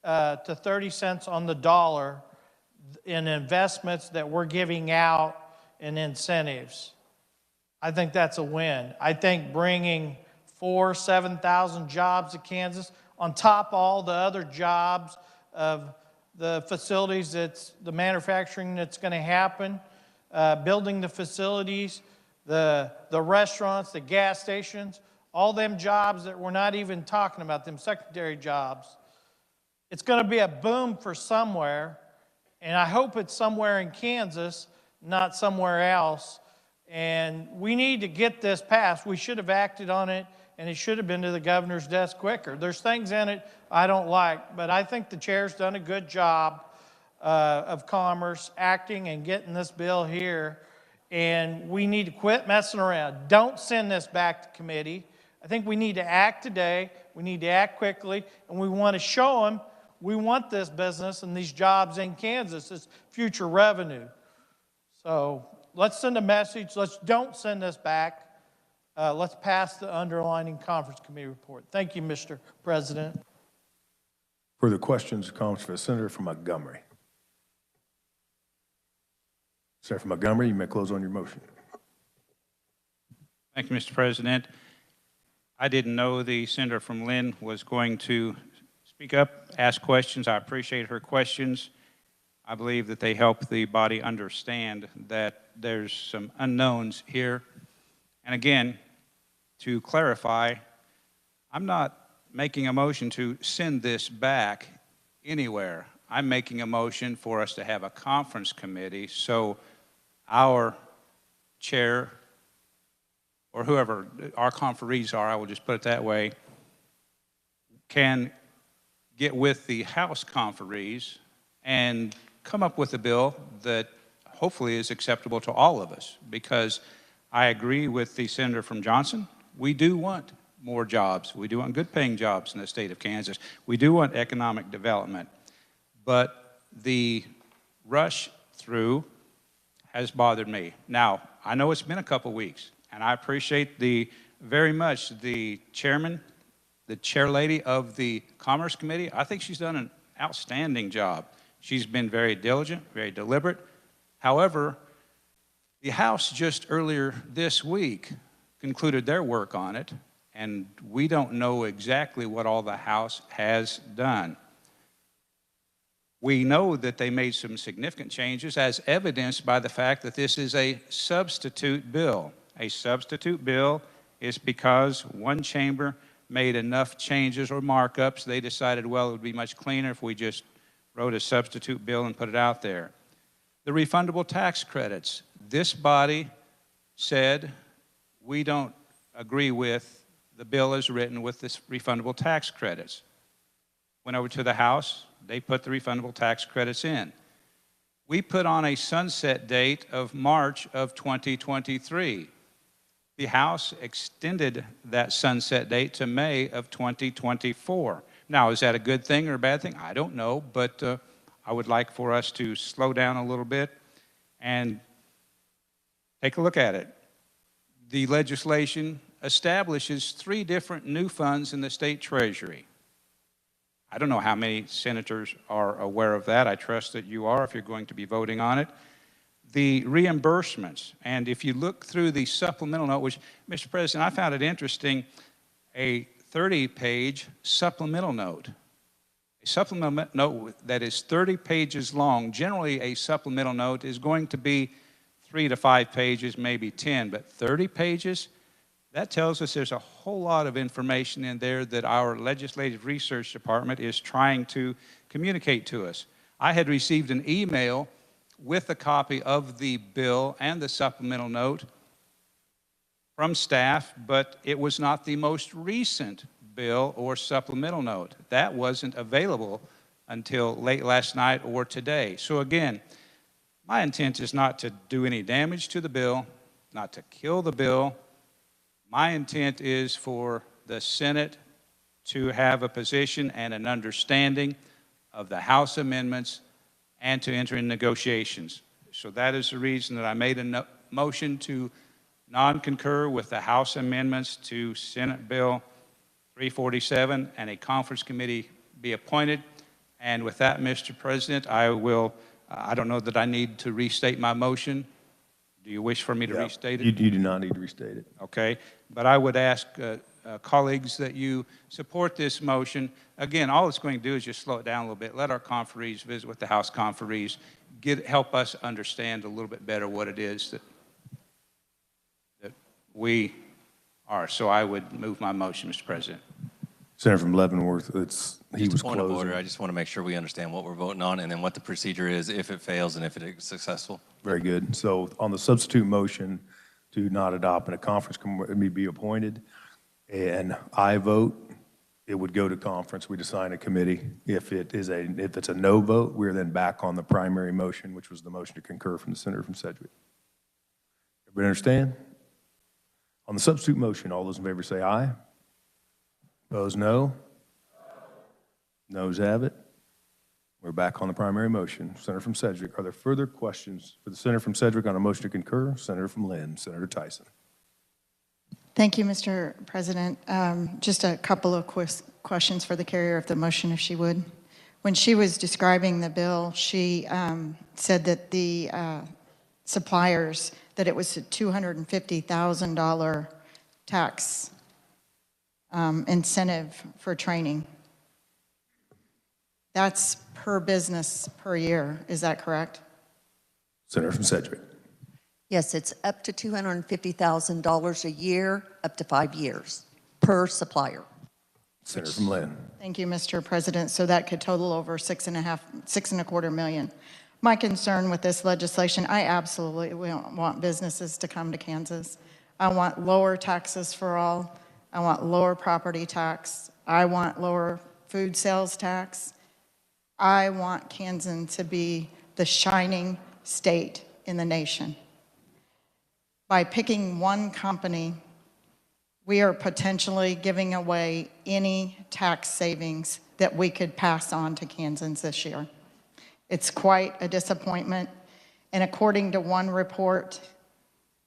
to 30 cents on the dollar in investments that we're giving out in incentives. I think that's a win. I think bringing 7,000 jobs to Kansas on top of all the other jobs of the facilities, the manufacturing that's going to happen, building the facilities, the restaurants, the gas stations, all them jobs that we're not even talking about, them secondary jobs. It's going to be a boom for somewhere, And I hope it's somewhere in Kansas, not somewhere else. And we need to get this passed. We should have acted on it, and it should have been to the governor's desk quicker. There's things in it I don't like, but I think the chair's done a good job of Commerce acting and getting this bill here. And we need to quit messing around. Don't send this back to committee. I think we need to act today. We need to act quickly, and we want to show them we want this business and these jobs in Kansas, this future revenue. So let's send a message. Let's don't send this back. Let's pass the underlining conference committee report. Thank you, Mr. President. Further questions or comments for the senator from Montgomery? Senator from Montgomery, you may close on your motion. Thank you, Mr. President. I didn't know the senator from Lynn was going to speak up, ask questions. I appreciate her questions. I believe that they help the body understand that there's some unknowns here. And again, to clarify, I'm not making a motion to send this back anywhere. I'm making a motion for us to have a conference committee so our chair, or whoever our conferees are, I will just put it that way, can get with the House conferees and come up with a bill that hopefully is acceptable to all of us. Because I agree with the senator from Johnson. We do want more jobs. We do want good paying jobs in the state of Kansas. We do want economic development. But the rush through has bothered me. Now, I know it's been a couple weeks, and I appreciate very much the chairman, the chairlady of the Commerce Committee. I think she's done an outstanding job. She's been very diligent, very deliberate. However, the House just earlier this week concluded their work on it, and we don't know exactly what all the House has done. We know that they made some significant changes, as evidenced by the fact that this is a substitute bill. A substitute bill is because one chamber made enough changes or markups, they decided, well, it would be much cleaner if we just wrote a substitute bill and put it out there. The refundable tax credits. This body said, we don't agree with the bill as written with this refundable tax credits. Went over to the House, they put the refundable tax credits in. We put on a sunset date of March of 2023. The House extended that sunset date to May of 2024. Now, is that a good thing or a bad thing? I don't know, but I would like for us to slow down a little bit and take a look at it. The legislation establishes 3 different new funds in the state treasury. I don't know how many senators are aware of that. I trust that you are if you're going to be voting on it. The reimbursements, and if you look through the supplemental note, which, Mr. President, I found it interesting, a 30-page supplemental note. A supplemental note that is 30 pages long. Generally, a supplemental note is going to be 3 to 5 pages, maybe 10, but 30 pages? That tells us there's a whole lot of information in there that our Legislative Research Department is trying to communicate to us. I had received an email with a copy of the bill and the supplemental note from staff, but it was not the most recent bill or supplemental note. That wasn't available until late last night or today. So again, my intent is not to do any damage to the bill, not to kill the bill. My intent is for the Senate to have a position and an understanding of the House amendments and to enter in negotiations. So that is the reason that I made a motion to non-concur with the House amendments to Senate Bill 347 and a conference committee be appointed. And with that, Mr. President, I don't know that I need to restate my motion. Do you wish for me to restate it? You do not need to restate it. Okay, but I would ask colleagues that you support this motion. Again, all it's going to do is just slow it down a little bit. Let our conferees visit with the House conferees, help us understand a little bit better what it is that we are. So I would move my motion, Mr. President. Senator from Leavenworth, he Just was a point of order. closing. I just want to make sure we understand what we're voting on and then what the procedure is if it fails and if it is successful. Very good. So on the substitute motion to not adopt and a conference committee be appointed, and I vote, it would go to conference. We'd assign a committee. If it's a no vote, we're then back on the primary motion, which was the motion to concur from the senator from Sedgwick. Everybody understand? On the substitute motion, all those in favor say aye. Opposed, no. Noes have it. We're back on the primary motion. Senator from Sedgwick, are there further questions for the senator from Sedgwick on a motion to concur? Senator from Lynn, Senator Tyson. Thank you, Mr. President. Just a couple of questions for the carrier of the motion, if she would. When she was describing the bill, she said that the suppliers, that it was a $250,000 tax incentive for training. That's per business per year, is that correct? Senator from Sedgwick. Yes, it's up to $250,000 a year, up to 5 years per supplier. Senator from Lynn. Thank you, Mr. President. So that could total over $6.25 million. My concern with this legislation, I absolutely want businesses to come to Kansas. I want lower taxes for all. I want lower property tax. I want lower food sales tax. I want Kansas to be the shining state in the nation. By picking one company, we are potentially giving away any tax savings that we could pass on to Kansans this year. It's quite a disappointment, and according to one report,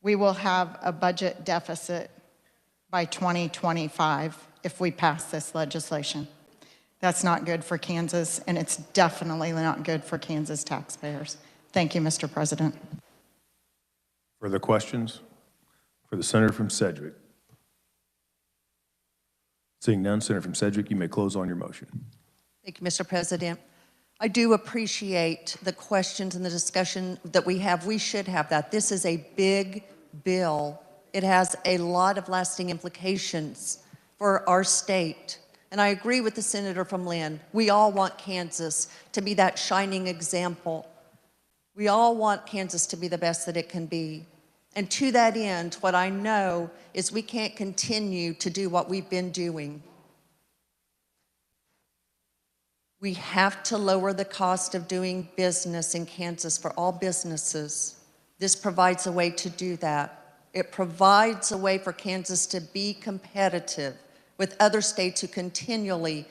we will have a budget deficit by 2025 if we pass this legislation. That's not good for Kansas, and it's definitely not good for Kansas taxpayers. Thank you, Mr. President. Further questions for the senator from Sedgwick? Seeing none, Senator from Sedgwick, you may close on your motion. Thank you, Mr. President. I do appreciate the questions and the discussion that we have. We should have that. This is a big bill. It has a lot of lasting implications for our state. And I agree with the senator from Lynn. We all want Kansas to be that shining example. We all want Kansas to be the best that it can be. And to that end, what I know is we can't continue to do what we've been doing. We have to lower the cost of doing business in Kansas for all businesses. This provides a way to do that. It provides a way for Kansas to be competitive with other states who continually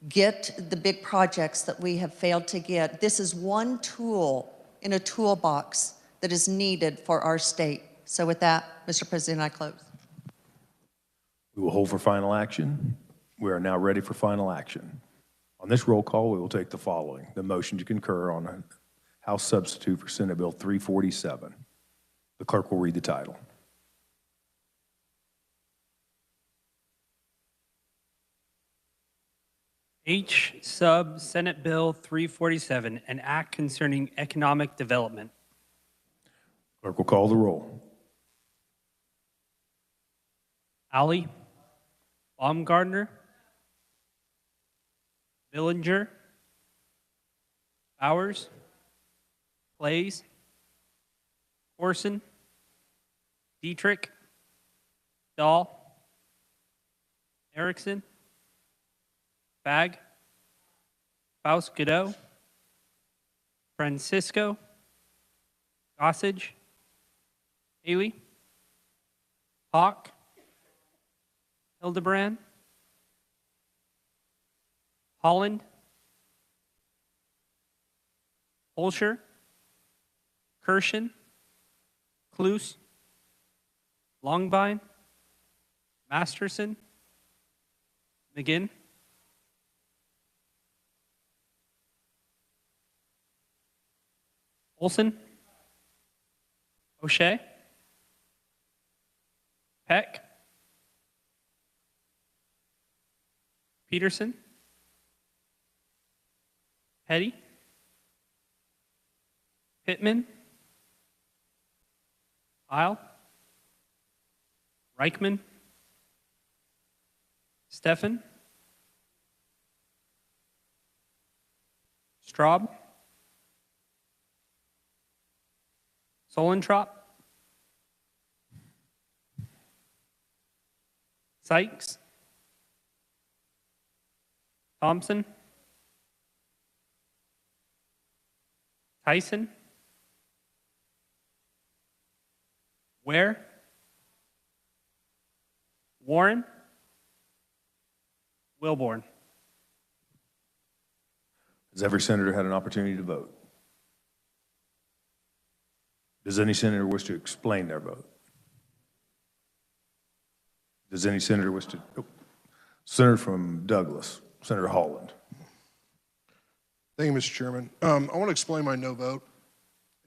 get the big projects that we have failed to get. This is one tool in a toolbox that is needed for our state. So with that, Mr. President, I close. We will hold for final action. We are now ready for final action. On this roll call, we will take the following: the motion to concur on a House substitute for Senate Bill 347. The clerk will read the title. H sub Senate Bill 347, an act concerning economic development. Clerk will call the roll. Alley, Baumgartner, Billinger, Bowers, Plays, Orson, Dietrich, Dahl, Erickson, Bag, Faust Godot, Francisco, Gossage, Haley, Hawk, Hildebrand, Holland, Holscher, Kirshen, Cluse, Longvine, Masterson, McGinn, Olson, O'Shea, Peck, Peterson, Petty, Pittman, Isle, Reichman, Steffen, Straub? Solentrop? Sykes? Thompson? Tyson? Ware? Warren? Wilborn? Has every senator had an opportunity to vote? Does any senator wish to explain their vote? Does any senator wish to? Oh. Senator from Douglas, Senator Holland. Thank you, Mr. Chairman. I want to explain my no vote,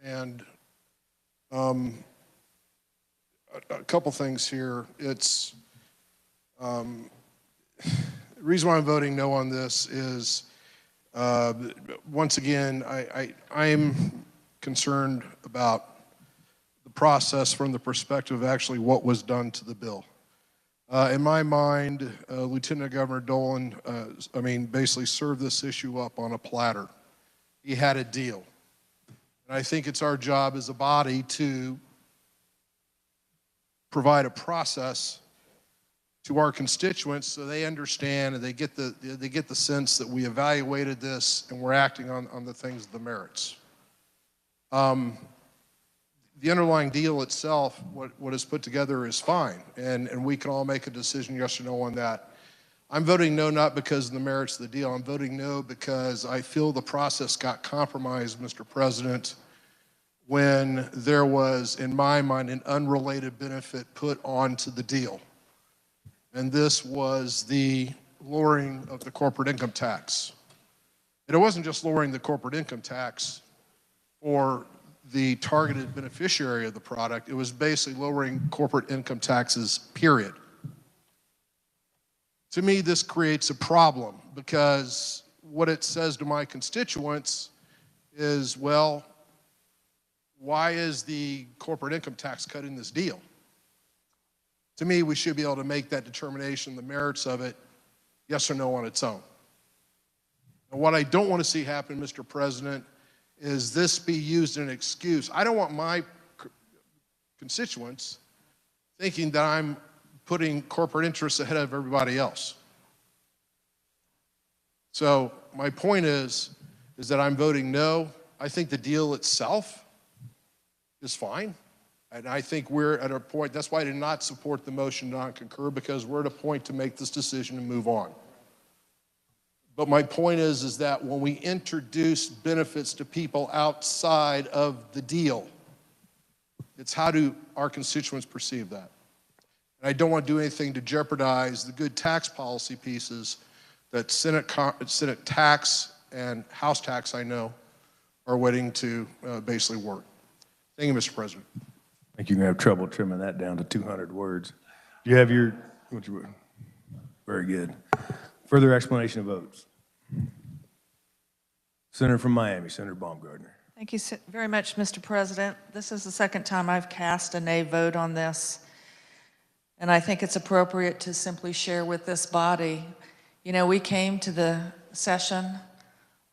and a couple things here. It's the reason why I'm voting no on this is once again I'm concerned about the process from the perspective of actually what was done to the bill. In my mind, Lieutenant Governor Dolan, basically served this issue up on a platter. He had a deal. And I think it's our job as a body to provide a process to our constituents so they understand and they get the sense that we evaluated this and we're acting on the things, the merits. The underlying deal itself, what is put together is fine, and we can all make a decision yes or no on that. I'm voting no not because of the merits of the deal. I'm voting no because I feel the process got compromised, Mr. President, when there was, in my mind, an unrelated benefit put onto the deal. And this was the lowering of the corporate income tax. And it wasn't just lowering the corporate income tax for the targeted beneficiary of the product, it was basically lowering corporate income taxes, period. To me, this creates a problem because what it says to my constituents is, well, why is the corporate income tax cut in this deal? To me, we should be able to make that determination, the merits of it, yes or no on its own. And what I don't want to see happen, Mr. President, is this be used as an excuse. I don't want my constituents thinking that I'm putting corporate interests ahead of everybody else. So my point is that I'm voting no. I think the deal itself is fine. And I think we're at a point, that's why I did not support the motion to not concur, because we're at a point to make this decision and move on. But my point is that when we introduce benefits to people outside of the deal, it's how do our constituents perceive that? And I don't want to do anything to jeopardize the good tax policy pieces that Senate tax and House tax, I know, are waiting to basically work. Thank you, Mr. President. I think you're going to have trouble trimming that down to 200 words. Do you have your, very good. Further explanation of votes. Senator from Miami, Senator Baumgardner. Thank you very much, Mr. President. This is the second time I've cast a nay vote on this, and I think it's appropriate to simply share with this body. You know, we came to the session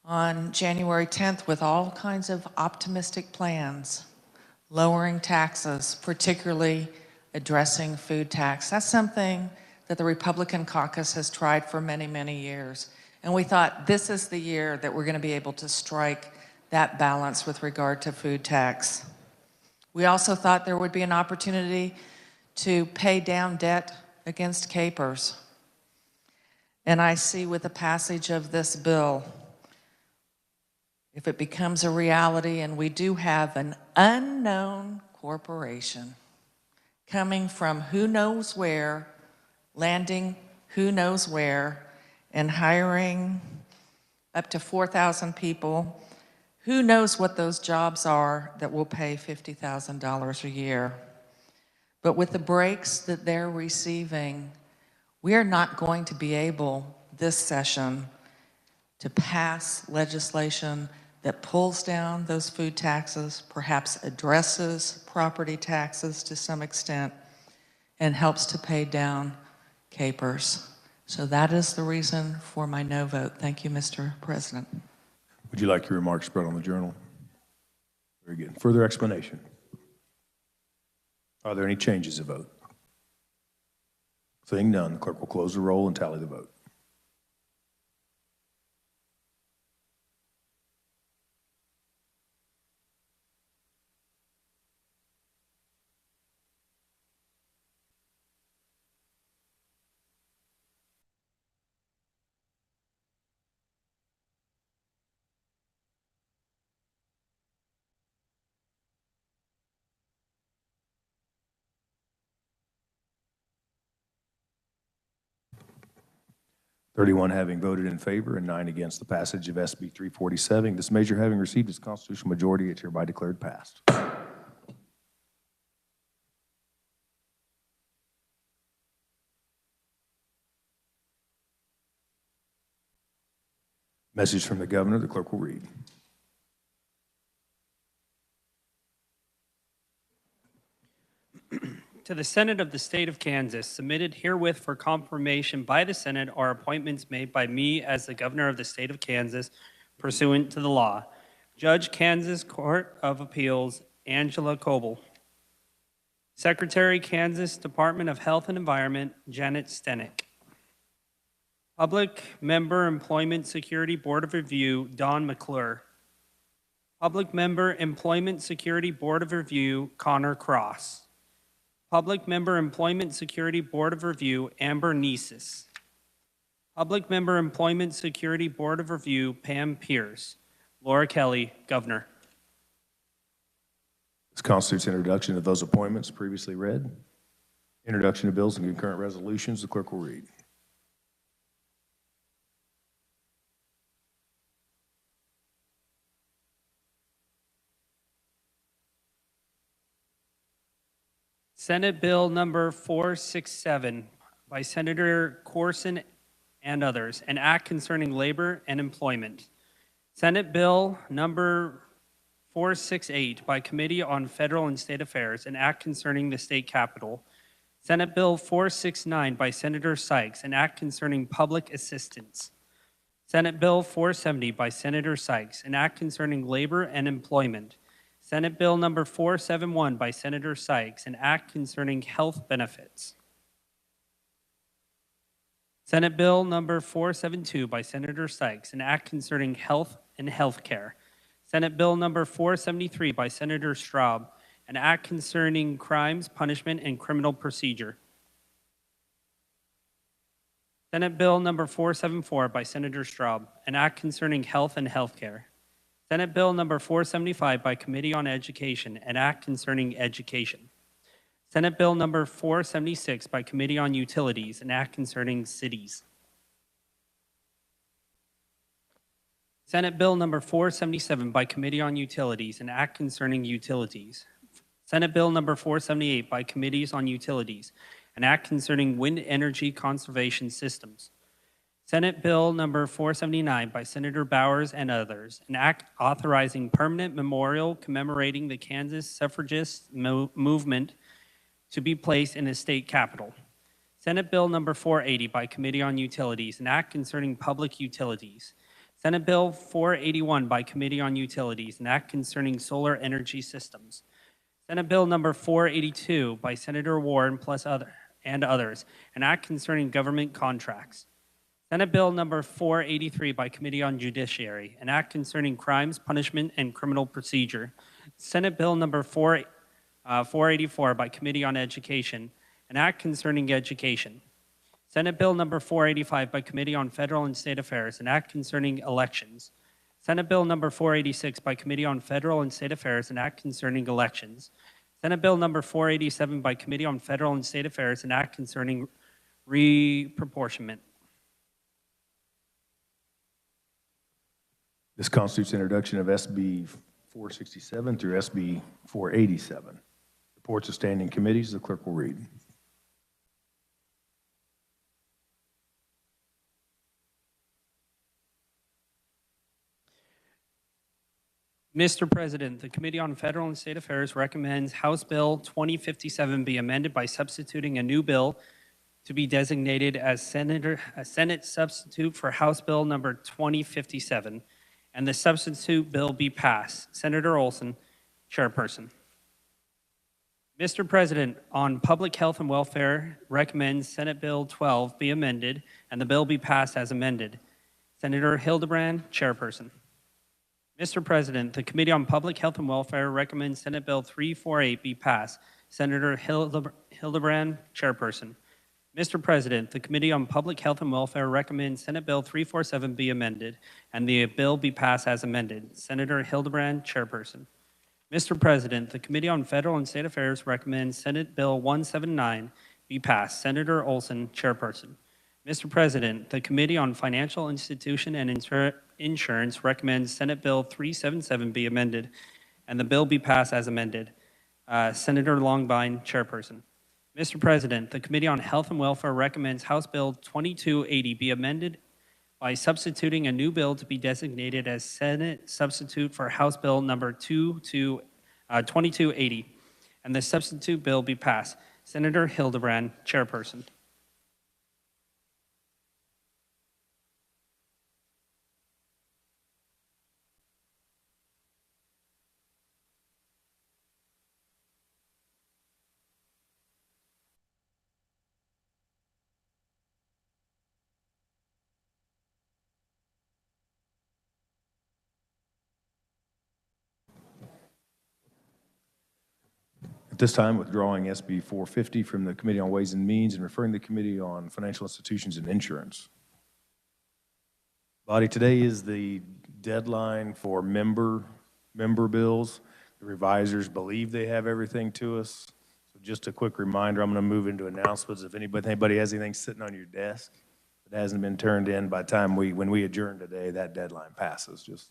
on January 10th with all kinds of optimistic plans, lowering taxes, particularly addressing food tax. That's something that the Republican caucus has tried for many, many years. And we thought this is the year that we're going to be able to strike that balance with regard to food tax. We also thought there would be an opportunity to pay down debt against capers. And I see with the passage of this bill, if it becomes a reality and we do have an unknown corporation coming from who knows where, landing who knows where, and hiring up to 4,000 people, who knows what those jobs are that will pay $50,000 a year. But with the breaks that they're receiving, we are not going to be able this session to pass legislation that pulls down those food taxes, perhaps addresses property taxes to some extent, and helps to pay down capers. So that is the reason for my no vote. Thank you, Mr. President. Would Would you like your remarks spread on the journal? Very good. Further explanation? Are there any changes to vote? Seeing none, the clerk will close the roll and tally the vote. Thirty-one having voted in favor and 9 against the passage of SB 347. This measure having received its constitutional majority, it's hereby declared passed. Message from the governor, the clerk will read. To the Senate of the State of Kansas, submitted herewith for confirmation by the Senate are appointments made by me as the Governor of the State of Kansas pursuant to the law. Judge, Kansas Court of Appeals, Angela Coble. Secretary, Kansas Department of Health and Environment, Janet Stenick. Public Member Employment Security Board of Review, Don McClure. Public Member Employment Security Board of Review, Connor Cross. Public Member Employment Security Board of Review, Amber Niesis. Public Member Employment Security Board of Review, Pam Pierce. Laura Kelly, Governor. This constitutes introduction of those appointments previously read. Introduction of bills and concurrent resolutions, the clerk will read. Senate Bill number 467 by Senator Corson and others, an act concerning labor and employment. Senate Bill number 468 by Committee on Federal and State Affairs, an act concerning the state capitol. Senate Bill 469 by Senator Sykes, an act concerning public assistance. Senate Bill 470 by Senator Sykes, an act concerning labor and employment. Senate Bill number 471 by Senator Sykes, an act concerning health benefits. Senate Bill number 472 by Senator Sykes, an act concerning health and health care. Senate Bill number 473 by Senator Straub, an act concerning crimes, punishment, and criminal procedure. Senate Bill number 474 by Senator Straub, an act concerning health and health care. Senate Bill number 475 by Committee on Education, an act concerning education. Senate Bill number 476 by Committee on Utilities, an act concerning cities. Senate Bill number 477 by Committee on Utilities, an act concerning utilities. Senate Bill number 478 by Committees on Utilities, an act concerning wind energy conservation systems. Senate Bill number 479 by Senator Bowers and others, an act authorizing permanent memorial commemorating the Kansas suffragist movement to be placed in the state capitol. Senate Bill number 480 by Committee on Utilities, an act concerning public utilities. Senate Bill 481 by Committee on Utilities, an act concerning solar energy systems. Senate Bill number 482 by Senator Warren and others, an act concerning government contracts. Senate Bill number 483 by Committee on Judiciary, an act concerning crimes, punishment, and criminal procedure. Senate Bill number 484 by Committee on Education, an act concerning education. Senate Bill number 485 by Committee on Federal and State Affairs, an act concerning elections. Senate Bill number 486 by Committee on Federal and State Affairs, an act concerning elections. Senate Bill number 487 by Committee on Federal and State Affairs, an act concerning reproportionment. This constitutes introduction of SB 467 through SB 487. Reports of standing committees, the clerk will read. Mr. President, the Committee on Federal and State Affairs recommends House Bill 2057 be amended by substituting a new bill to be designated as a Senate substitute for House Bill number 2057. and the substitute bill be passed. Senator Olson, chairperson. Mr. President, on public health and welfare, recommends Senate Bill 12 be amended and the bill be passed as amended. Senator Hildebrand, chairperson. Mr. President, the Committee on Public Health and Welfare recommends Senate Bill 348 be passed. Senator Hildebrand, chairperson. Mr. President, the Committee on Public Health and Welfare recommends Senate Bill 347 be amended and the bill be passed as amended. Senator Hildebrand, chairperson. Mr. President, the Committee on Federal and State Affairs recommends Senate Bill 179 be passed. Senator Olson, chairperson. Mr. President, the Committee on Financial Institution and Insurance recommends Senate Bill 377 be amended and the bill be passed as amended. Senator Longbine, chairperson. Mr. President, the Committee on Health and Welfare recommends House Bill 2280 be amended by substituting a new bill to be designated as Senate substitute for House Bill number 2280, and the substitute bill be passed. Senator Hildebrand, chairperson. At this time, withdrawing SB 450 from the Committee on Ways and Means and referring to the Committee on Financial Institutions and Insurance. Body, today is the deadline for member bills. The revisers believe they have everything to us. So just a quick reminder, I'm going to move into announcements. If anybody has anything sitting on your desk that hasn't been turned in by the time when we adjourn today, that deadline passes, just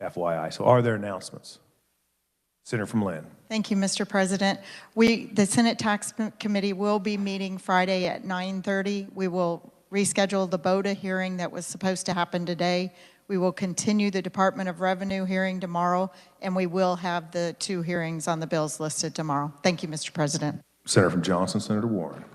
FYI. So are there announcements? Senator from Lynn. Thank you, Mr. President. The Senate Tax Committee will be meeting Friday at 9:30. We will reschedule the BOTA hearing that was supposed to happen today. We will continue the Department of Revenue hearing tomorrow, and we will have the 2 hearings on the bills listed tomorrow. Thank you, Mr. President. Senator from Johnson, Senator Warren.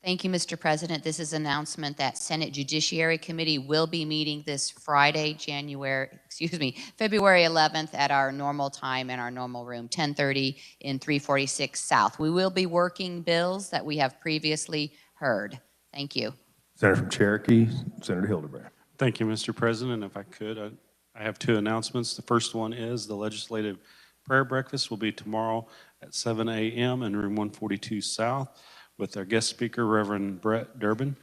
Thank you, Mr. President. This is an announcement that Senate Judiciary Committee will be meeting this Friday, February 11th at our normal time in our normal room, 10:30 in 346 South. We will be working bills that we have previously heard. Thank you. Senator from Cherokee, Senator Hildebrand. Thank you, Mr. President. If I could, I have 2 announcements. The first one is the legislative prayer breakfast will be tomorrow at 7 a.m. in room 142 South with our guest speaker, Reverend Brett Durbin.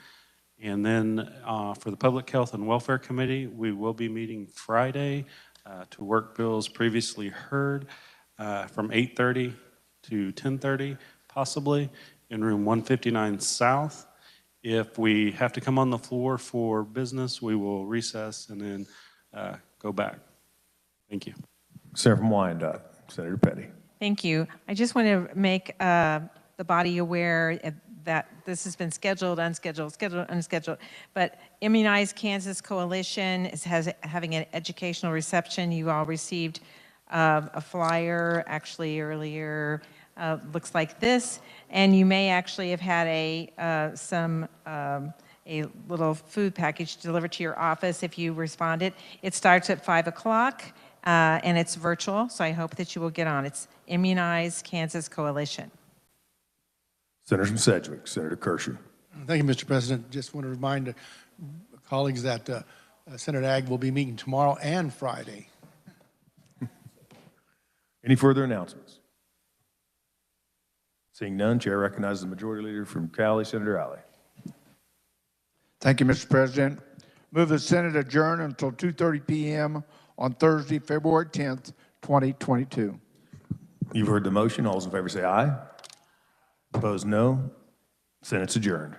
And then for the Public Health and Welfare Committee, we will be meeting Friday to work bills previously heard from 8:30 to 10:30, possibly, in room 159 South. If we have to come on the floor for business, we will recess and then go back. Thank you. Senator from Wyandotte, Senator Petty. Thank you. I just want to make the body aware that this has been scheduled, unscheduled. But Immunize Kansas Coalition is having an educational reception. You all received a flyer actually earlier, looks like this, and you may actually have had a little food package delivered to your office if you responded. It starts at 5 o'clock and it's virtual, so I hope that you will get on. It's Immunize Kansas Coalition. Senator from Sedgwick, Senator Kershaw. Thank you, Mr. President. Just want to remind colleagues that Senator Ag will be meeting tomorrow and Friday. Any further announcements? Seeing none, Chair recognizes the Majority Leader from Cali, Senator Alley. Thank you, Mr. President. Move the Senate adjourn until 2:30 p.m. on Thursday, February 10th, 2022. You've heard the motion. All those in favor say aye. Opposed, no. Senate's adjourned.